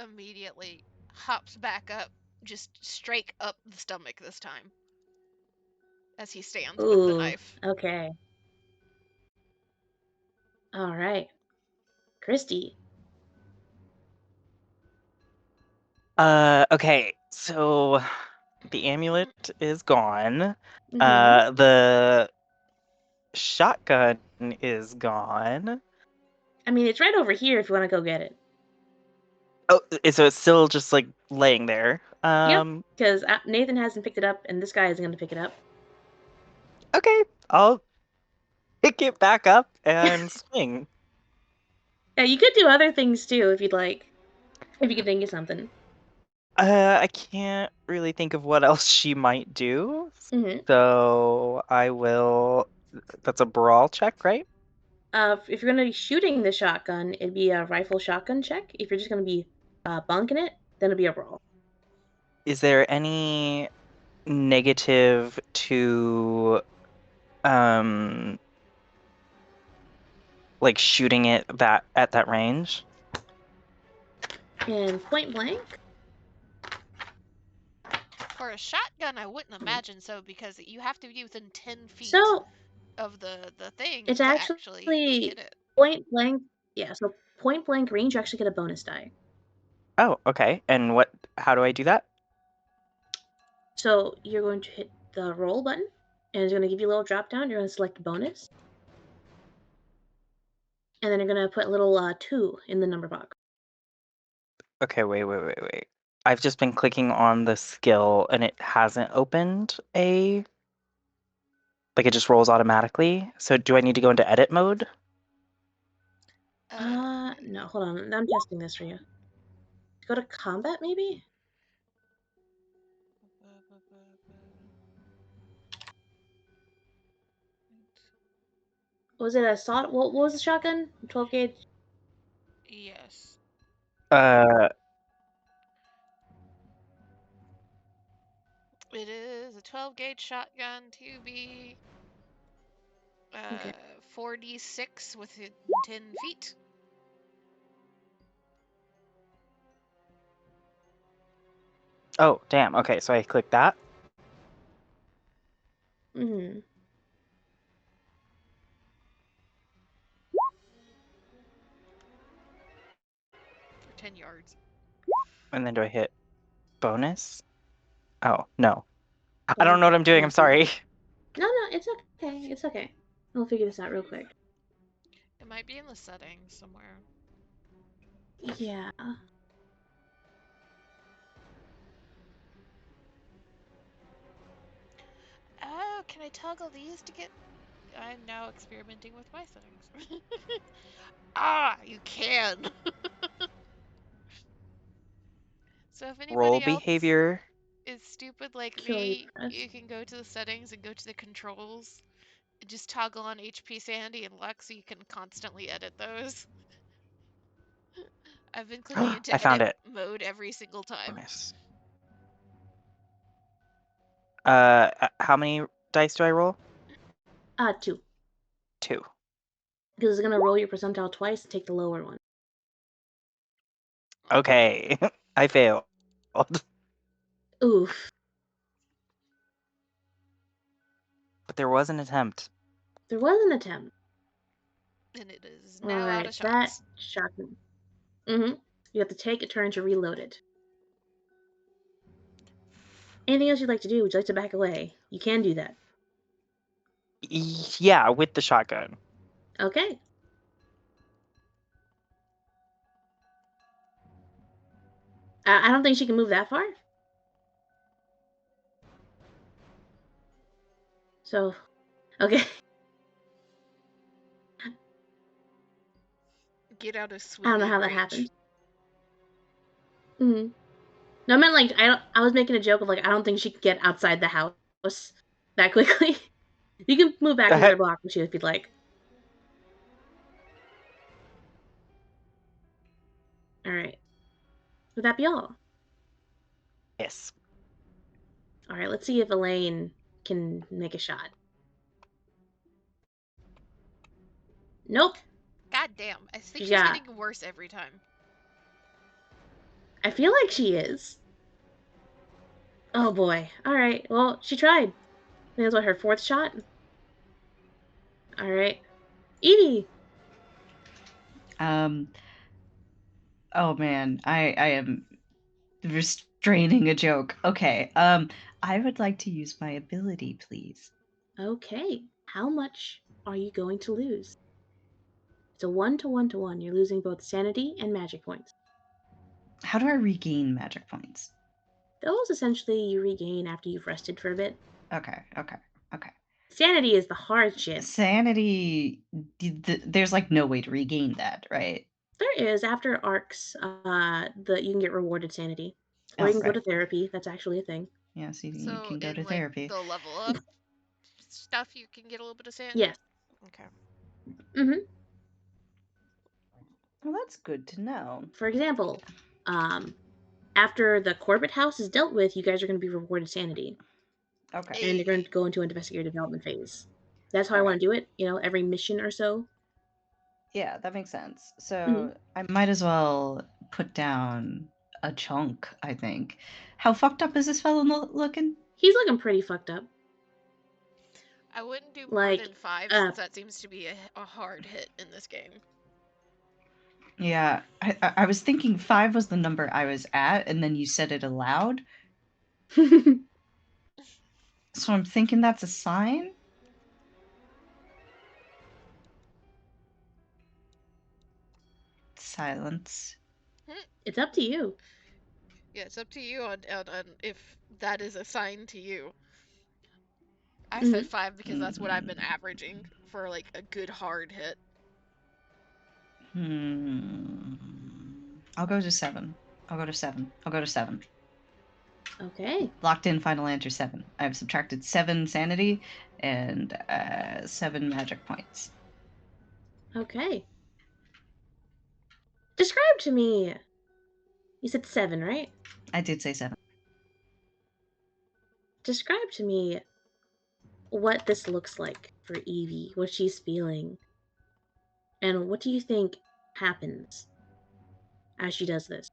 immediately hops back up, just straight up the stomach this time, as he stands with the Ooh. knife. Okay. All right. Christy. Okay, so the amulet is gone. Mm-hmm. The shotgun is gone. I mean, it's right over here if you want to go get it. Oh, so it's still just like laying there. Yep. Because Nathan hasn't picked it up, and this guy isn't going to pick it up. Okay, I'll pick it back up and swing. Yeah, you could do other things too if you'd like. If you could think of something. I can't really think of what else she might do. Mm-hmm. So I will. That's a brawl check, right? If you're going to be shooting the shotgun, it'd be a rifle shotgun check. If you're just going to be bunking it, then it'd be a brawl. Is there any negative to um like shooting it that at that range? And point blank. For a shotgun, I wouldn't imagine so, because you have to be within 10 feet So of the thing it's to actually actually hit it. point blank. Yeah, so point blank range, you actually get a bonus die. Oh, okay. And how do I do that? So you're going to hit the roll button, and it's going to give you a little drop down. You're going to select bonus, and then you're going to put a little 2 in the number box. Okay, wait. I've just been clicking on the skill and it hasn't opened like it just rolls automatically. So do I need to go into edit mode? No, hold on. I'm testing this for you. Go to combat, maybe? Was it a assault? What was the shotgun? 12 gauge? Yes. Uh, It is a 12 gauge shotgun to be Okay. 4d6 within 10 feet. oh, damn. Okay, so I click that. Mm-hmm. For 10 yards. And then do I hit bonus? Oh, no. I don't Hold know what I'm doing. I'm on. sorry. No, it's okay. It's okay. I'll figure this out real quick. It might be in the settings somewhere. Yeah. Oh, can I toggle these to get... I'm now experimenting with my settings. You can! So if Roll anybody else behavior. is stupid like Kill me, press. you can go to the settings and go to the controls. Just toggle on HP Sandy and Luck so you can constantly edit those. I've been clicking I into found edit it. mode every single time. Bonus. How many dice do I roll? 2. 2. Because it's gonna roll your percentile twice and take the lower one. Okay, I failed. Oof. But there was an attempt. There was an attempt. And it is All now out right, of that shots. shotgun. Mm-hmm. You have to take a turn to reload it. Anything else you'd like to do? Would you like to back away? You can do that. Yeah, with the shotgun. Okay. I don't think she can move that far. So, okay. Get out of I don't know swinging how that range. happened. Mm-hmm. No, I meant like I was making a joke of like I don't think she could get outside the house that quickly. You can move back another block if you'd like. All right. Would that be all? Yes. All right. Let's see if Elaine can make a shot. Nope. God damn. I think she's Yeah. getting worse every time. I feel like she is. Oh boy. All right. Well, she tried. I think that's what her fourth shot. All right. Evie. Oh man, I am restraining a joke. Okay. I would like to use my ability, please. Okay. How much are you going to lose? It's a 1-to-1-to-1. You're losing both sanity and magic points. How do I regain magic points? Those essentially you regain after you've rested for a bit. Okay. Sanity is the hard shit. Sanity, there's like no way to regain that, right? There is after arcs, you can get rewarded sanity, or Oh, you can go right. to therapy. That's actually a thing. Yeah, so you So can go to in like therapy. the level up stuff, you can get a little bit of sanity. Yes. Okay. Mm-hmm. Well, that's good to know. For example, after the Corbett house is dealt with, you guys are going to be rewarded sanity, Okay. and you're going to go into investigator development phase. That's how I want to do it. Every mission or so. Yeah, that makes sense. Mm-hmm. So I might as well put down a chunk, I think. How fucked up is this fellow looking? He's looking pretty fucked up. I wouldn't do more Like, than 5 since that seems to be a hard hit in this game. Yeah, I was thinking 5 was the number I was at, and then you said it aloud. So I'm thinking that's a sign? Silence. It's up to you. Yeah, it's up to you on if that is a sign to you. I Mm-hmm. said 5 because that's what I've been averaging for like a good hard hit. I'll go to 7. I'll go to 7. Okay. Locked in final answer 7. I've subtracted 7 sanity and 7 magic points. Okay. Describe to me. You said 7, right? I did say 7. Describe to me what this looks like for Evie, what she's feeling, and what do you think happens as she does this?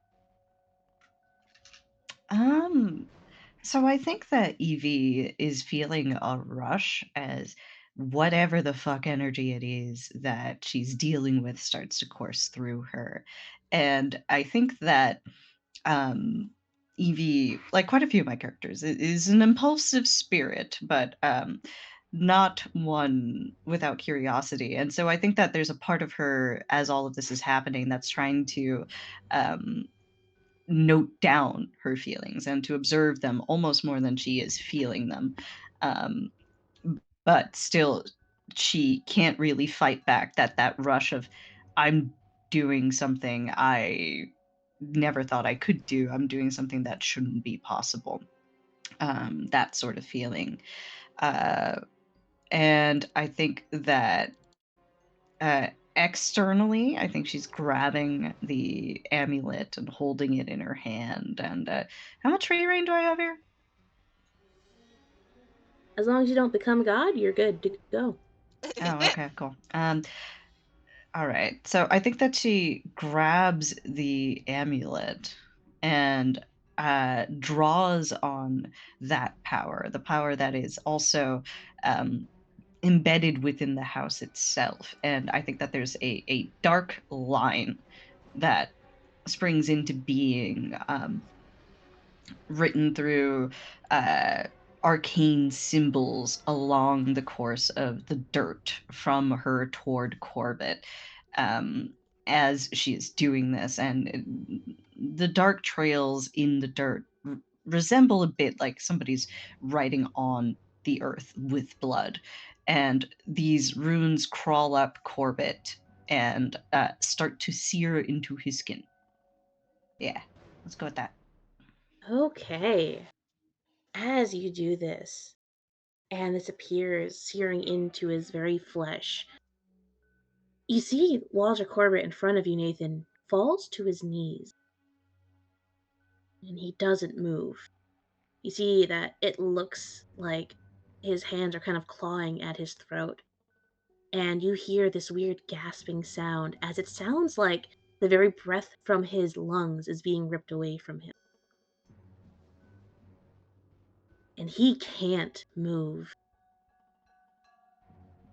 So I think that Evie is feeling a rush as whatever the fuck energy it is that she's dealing with starts to course through her. And I think that um Evie, like quite a few of my characters, is an impulsive spirit, but not one without curiosity. And so I think that there's a part of her as all of this is happening that's trying to um note down her feelings and to observe them almost more than she is feeling them. Um, but still, she can't really fight back that rush of, I'm doing something I never thought I could do. I'm doing something that shouldn't be possible. That sort of feeling. Uh, and I think that externally, I think she's grabbing the amulet and holding it in her hand. And how much free reign do I have here? As long as you don't become God, you're good to go. Oh, okay, cool. All right. So I think that she grabs the amulet and draws on that power, the power that is also embedded within the house itself. And I think that there's a dark line that springs into being, written through arcane symbols along the course of the dirt from her toward Corbett, um, as she is doing this. And the dark trails in the dirt resemble a bit like somebody's writing on the earth with blood. And these runes crawl up Corbett and start to sear into his skin. Yeah, let's go with that. Okay. As you do this, and this appears searing into his very flesh, you see Walter Corbett in front of you, Nathan, falls to his knees, and he doesn't move. You see that it looks like his hands are kind of clawing at his throat, and you hear this weird gasping sound as it sounds like the very breath from his lungs is being ripped away from him. And he can't move.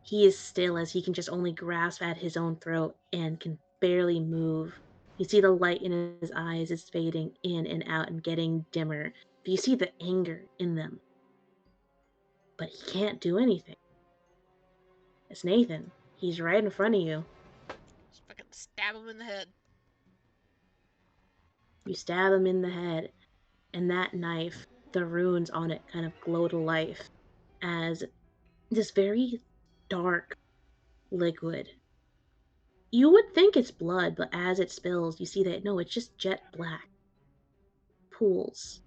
He is still as he can just only grasp at his own throat and can barely move. You see the light in his eyes is fading in and out and getting dimmer. But you see the anger in them. But he can't do anything. It's Nathan. He's right in front of you. Just fucking stab him in the head. You stab him in the head, and that knife, the runes on it kind of glow to life as this very dark liquid. You would think it's blood, but as it spills, you see that no, it's just jet black pools.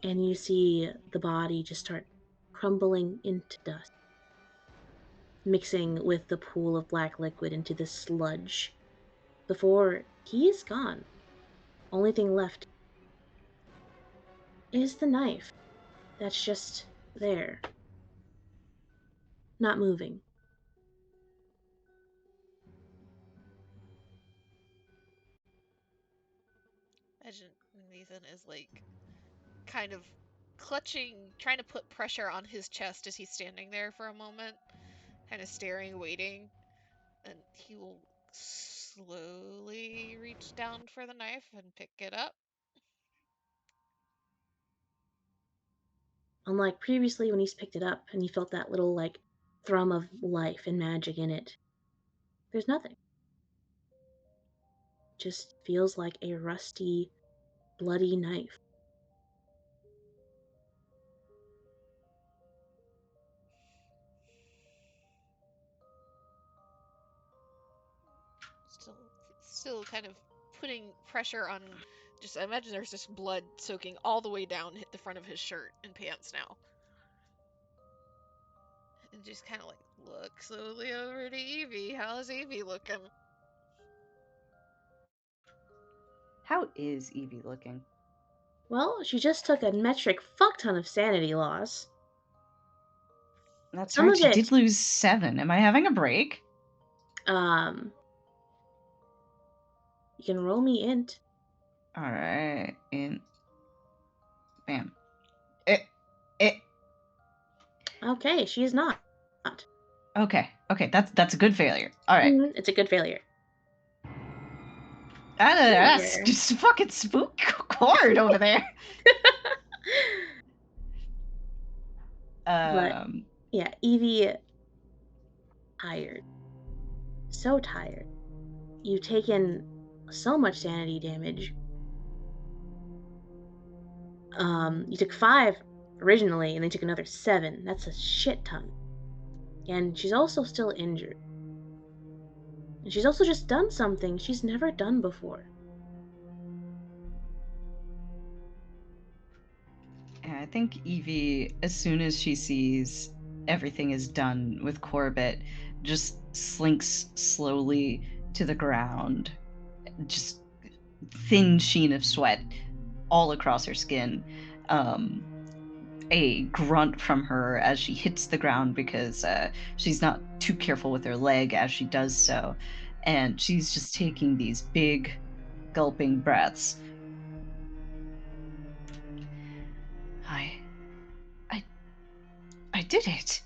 And you see the body just start crumbling into dust, mixing with the pool of black liquid into this sludge. Before he is gone, only thing left is the knife that's just there, not moving. Imagine Nathan is like kind of clutching, trying to put pressure on his chest as he's standing there for a moment, kind of staring, waiting, and he will slowly reach down for the knife and pick it up. Unlike previously when he's picked it up and he felt that little like thrum of life and magic in it, there's nothing. Just feels like a rusty, bloody knife. Still kind of putting pressure on. Just I imagine there's just blood soaking all the way down the front of his shirt and pants now. And just kind of like look slowly over to Evie. How's Evie looking? How is Evie looking? Well, she just took a metric fuck ton of sanity loss. That's Some right, of she it, did lose 7. Am I having a break? um, you can roll me int. Alright, in... Bam. It... Okay, she is not. Okay, that's a good failure. Alright. It's a good failure. That's Failure. just fucking spook cord over there. But yeah, Evie, tired. So tired. You've taken so much sanity damage. You took 5 originally, and then took another 7. That's a shit ton. And she's also still injured. And she's also just done something she's never done before. And I think Evie, as soon as she sees everything is done with Corbett, just slinks slowly to the ground. Just thin sheen of sweat all across her skin. A grunt from her as she hits the ground because she's not too careful with her leg as she does so. And she's just taking these big, gulping breaths. did it.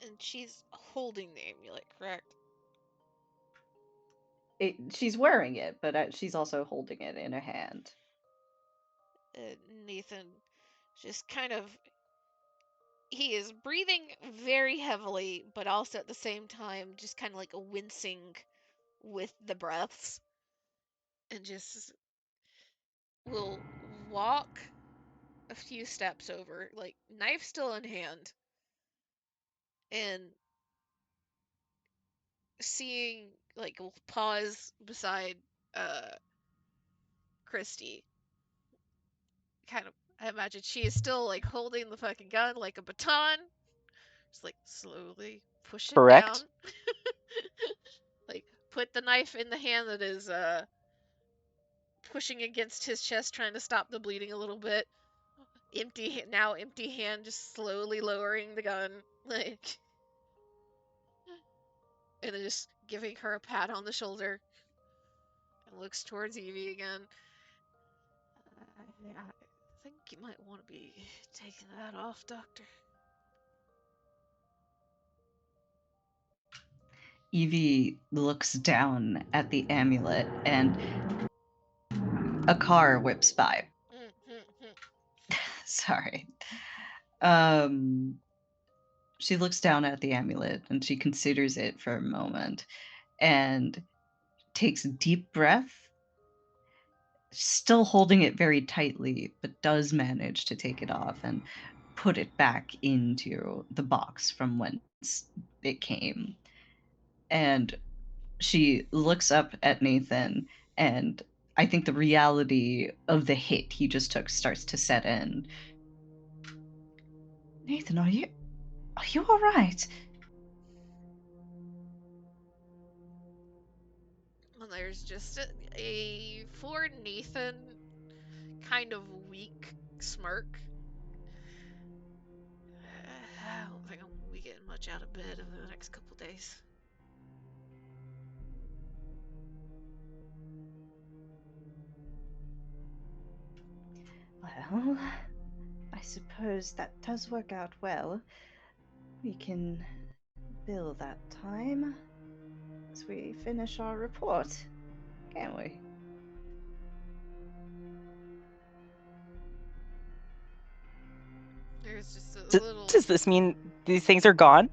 And she's holding the amulet, correct? She's wearing it, but she's also holding it in her hand. Nathan just kind of. He is breathing very heavily, but also at the same time just kind of like wincing with the breaths. And just will walk a few steps over, like, knife still in hand, and seeing, like, will pause beside uh Christy. Kind of, I imagine she is still like holding the fucking gun like a baton. Just like slowly push it down. Correct. Like put the knife in the hand that is pushing against his chest, trying to stop the bleeding a little bit. Empty hand, just slowly lowering the gun, like, and then just giving her a pat on the shoulder, and looks towards Evie again. I think you might want to be taking that off, Doctor. Evie looks down at the amulet and a car whips by. Sorry. She looks down at the amulet and she considers it for a moment and takes a deep breath, still holding it very tightly, but does manage to take it off and put it back into the box from whence it came. And she looks up at Nathan, and I think the reality of the hit he just took starts to set in. Nathan, are you all right? And there's just for Nathan, kind of weak smirk. I don't think I'm gonna be getting much out of bed over the next couple days. Well, I suppose that does work out well. We can bill that time as we finish our report, can't we? There's just a little. Does this mean these things are gone?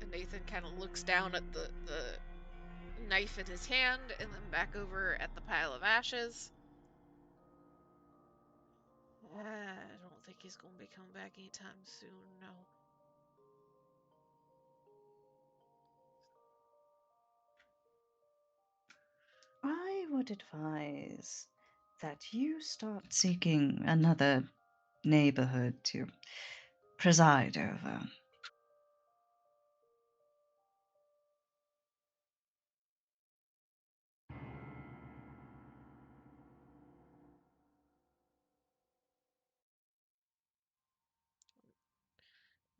And Nathan kind of looks down at the knife in his hand and then back over at the pile of ashes. I don't think he's gonna be coming back anytime soon, no. I would advise that you start seeking another neighborhood to preside over.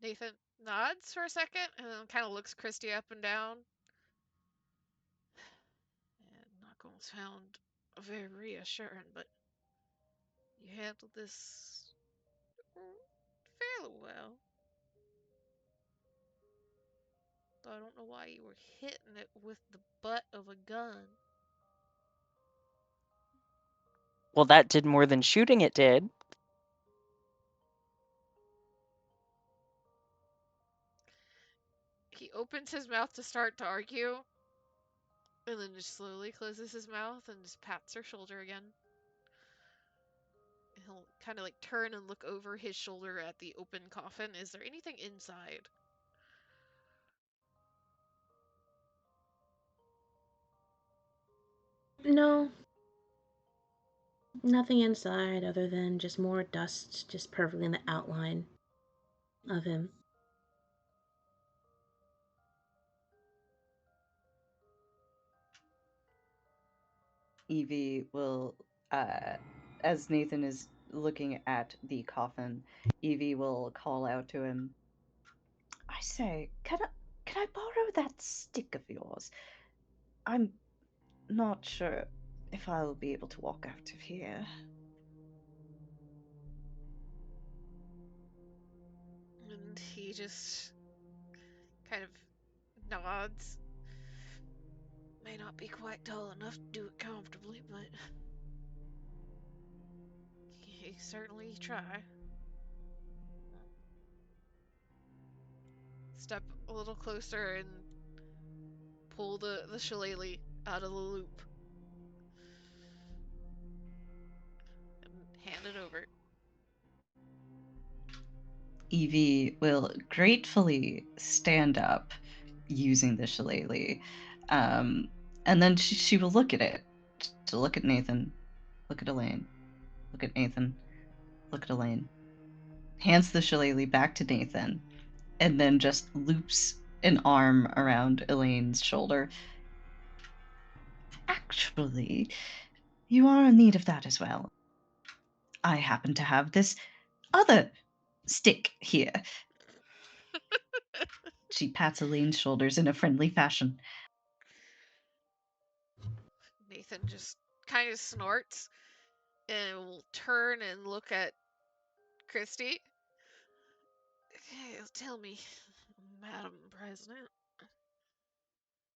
Nathan nods for a second and then kind of looks Christy up and down. And not gonna sound very reassuring, but you handled this fairly well. Though I don't know why you were hitting it with the butt of a gun. Well, that did more than shooting it did. He opens his mouth to start to argue, and then just slowly closes his mouth and just pats her shoulder again. He'll kind of like turn and look over his shoulder at the open coffin. Is there anything inside? No, nothing inside other than just more dust, just perfectly in the outline of him. Evie will, as Nathan is looking at the coffin, Evie will call out to him. I say, Can I borrow that stick of yours? I'm not sure if I'll be able to walk out of here. And he just kind of nods. May not be quite tall enough to do it comfortably, but he certainly try. Step a little closer and pull the shillelagh out of the loop and hand it over. Evie will gratefully stand up using the shillelagh. And then she will look at it. She'll look at Nathan, look at Elaine, look at Nathan, look at Elaine. Hands the shillelagh back to Nathan, and then just loops an arm around Elaine's shoulder. Actually, you are in need of that as well. I happen to have this other stick here. She pats Elaine's shoulders in a friendly fashion. Nathan just kind of snorts and will turn and look at Christy. Okay, tell me, Madam President,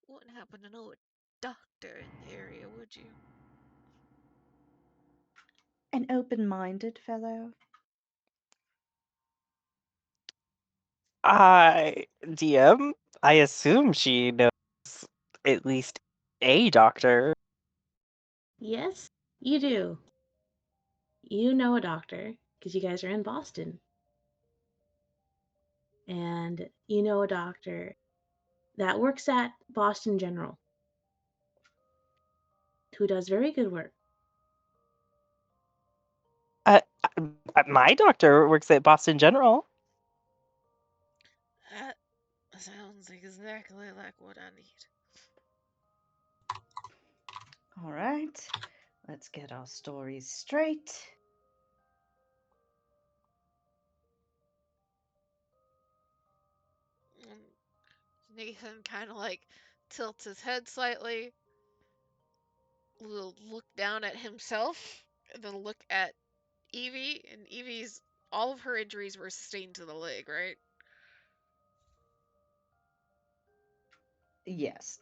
wouldn't happen to know a doctor in the area, would you? An open-minded fellow. DM, I assume she knows at least a doctor. Yes, you do. You know a doctor because you guys are in Boston. And you know a doctor that works at Boston General who does very good work. Uh, my doctor works at Boston General. That sounds exactly like what I need. All right, let's get our stories straight. And Nathan kind of like tilts his head slightly, will look down at himself, and then look at Evie. And Evie's, all of her injuries were sustained to the leg, right? Yes.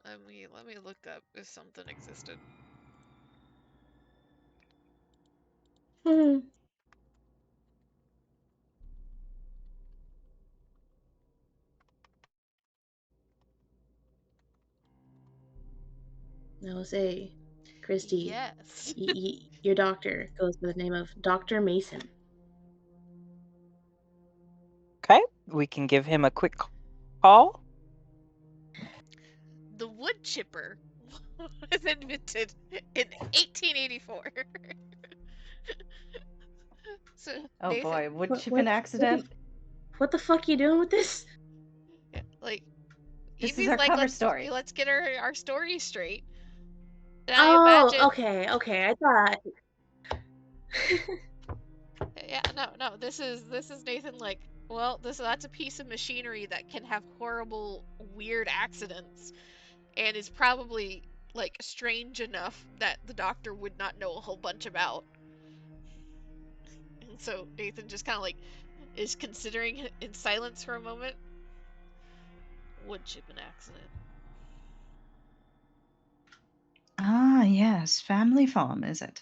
Let me look up if something existed. Hmm. No, say, Christy, Yes. your doctor goes by the name of Dr. Mason. Okay, we can give him a quick call. The wood chipper was invented in 1884. So Oh Nathan, boy, wood What, chipping what, accident. what the fuck you doing with this? yeah, like This is Evie's our like, cover story. let's get our story straight. And I Oh, imagine, okay. I thought. yeah, no, this is Nathan like, well, that's a piece of machinery that can have horrible, weird accidents, and is probably like strange enough that the doctor would not know a whole bunch about. And so Nathan just kind of like is considering in silence for a moment. Wood chipping accident. Ah, yes, family farm, is it?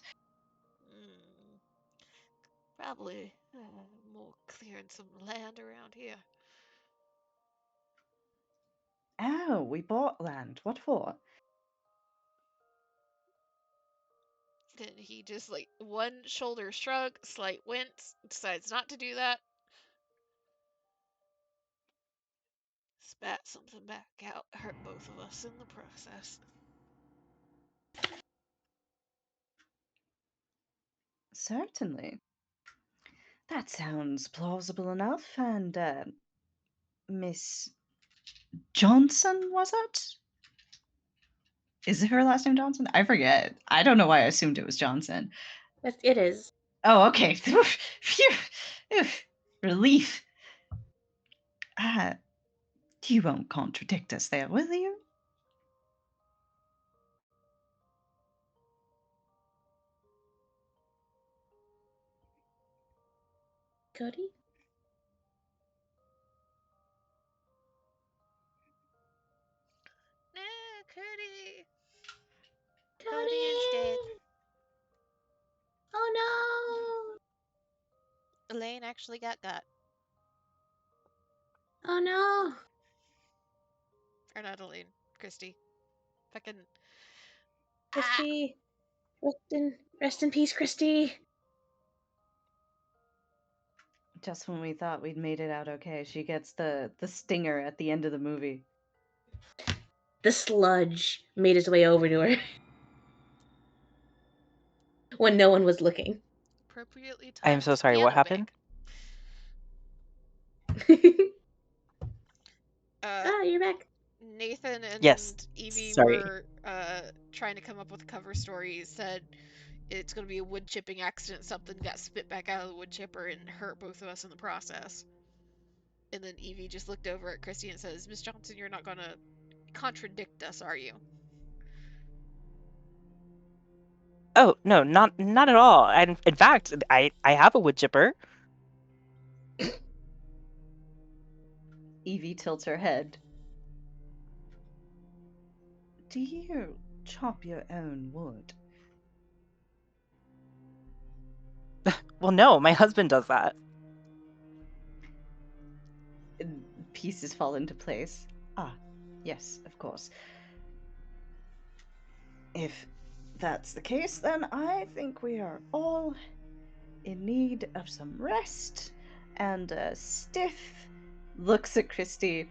Hmm, probably more clearing some land around here. Oh, we bought land. What for? Then he just like one shoulder shrug, slight wince, decides not to do that. Spat something back out, hurt both of us in the process. Certainly. That sounds plausible enough. And, Miss Johnson, was it? Is her last name Johnson? I forget. I don't know why I assumed it was Johnson. It is. Oh, okay. Phew. Relief. You won't contradict us there, will you? Cody? No, Cody. Cody! Instead. Oh Elaine actually got. no! Oh no! Or not Elaine. Christy. Fucking. Ah! Christy! Rest in peace, Christy! Just when we thought we'd made it out okay, she gets the stinger at the end of the movie. The sludge made its way over to her when no one was looking. Appropriately I am timed so sorry. What piano happened? bang. You're back. Nathan Yes. and Evie Sorry. were trying to come up with a cover story. Said it's going to be a wood chipping accident. Something got spit back out of the wood chipper and hurt both of us in the process. And then Evie just looked over at Christy and says, "Miss Johnson, you're not going to contradict us, are you?" Oh no, not at all. And in fact, I have a wood chipper. Evie tilts her head. Do you chop your own wood? Well, no, my husband does that. Pieces fall into place. Ah, yes, of course. If that's the case, then I think we are all in need of some rest and a stiff looks at Christy.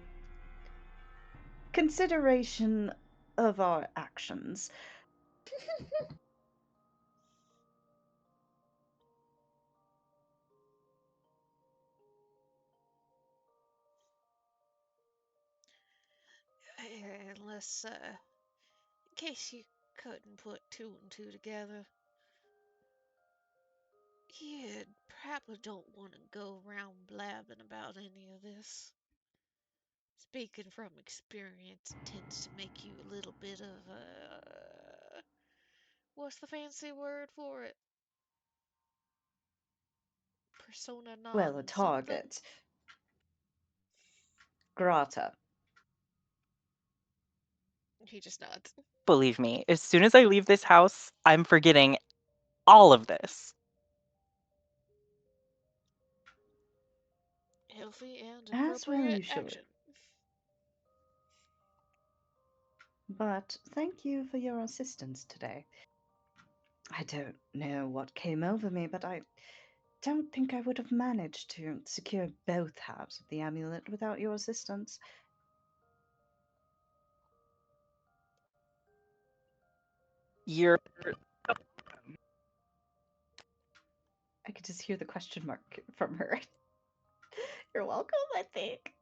Consideration of our actions. Unless, in case you couldn't put two and two together, you probably don't want to go around blabbing about any of this. Speaking from experience, it tends to make you a little bit of a. What's the fancy word for it? Persona Well, a non something? target. Grata. He just nods. Believe me, as soon as I leave this house, I'm forgetting all of this. Healthy and As well you appropriate should. action. But thank you for your assistance today. I don't know what came over me, but I don't think I would have managed to secure both halves of the amulet without your assistance. You're I could just hear the question mark from her. You're welcome, I think.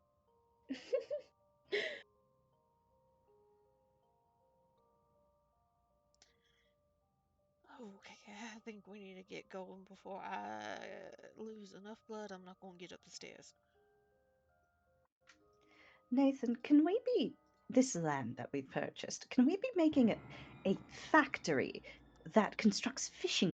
Okay, I think we need to get going before I lose enough blood. I'm not going to get up the stairs. Nathan, can we be this land that we've purchased? Can we be making it a factory that constructs fishing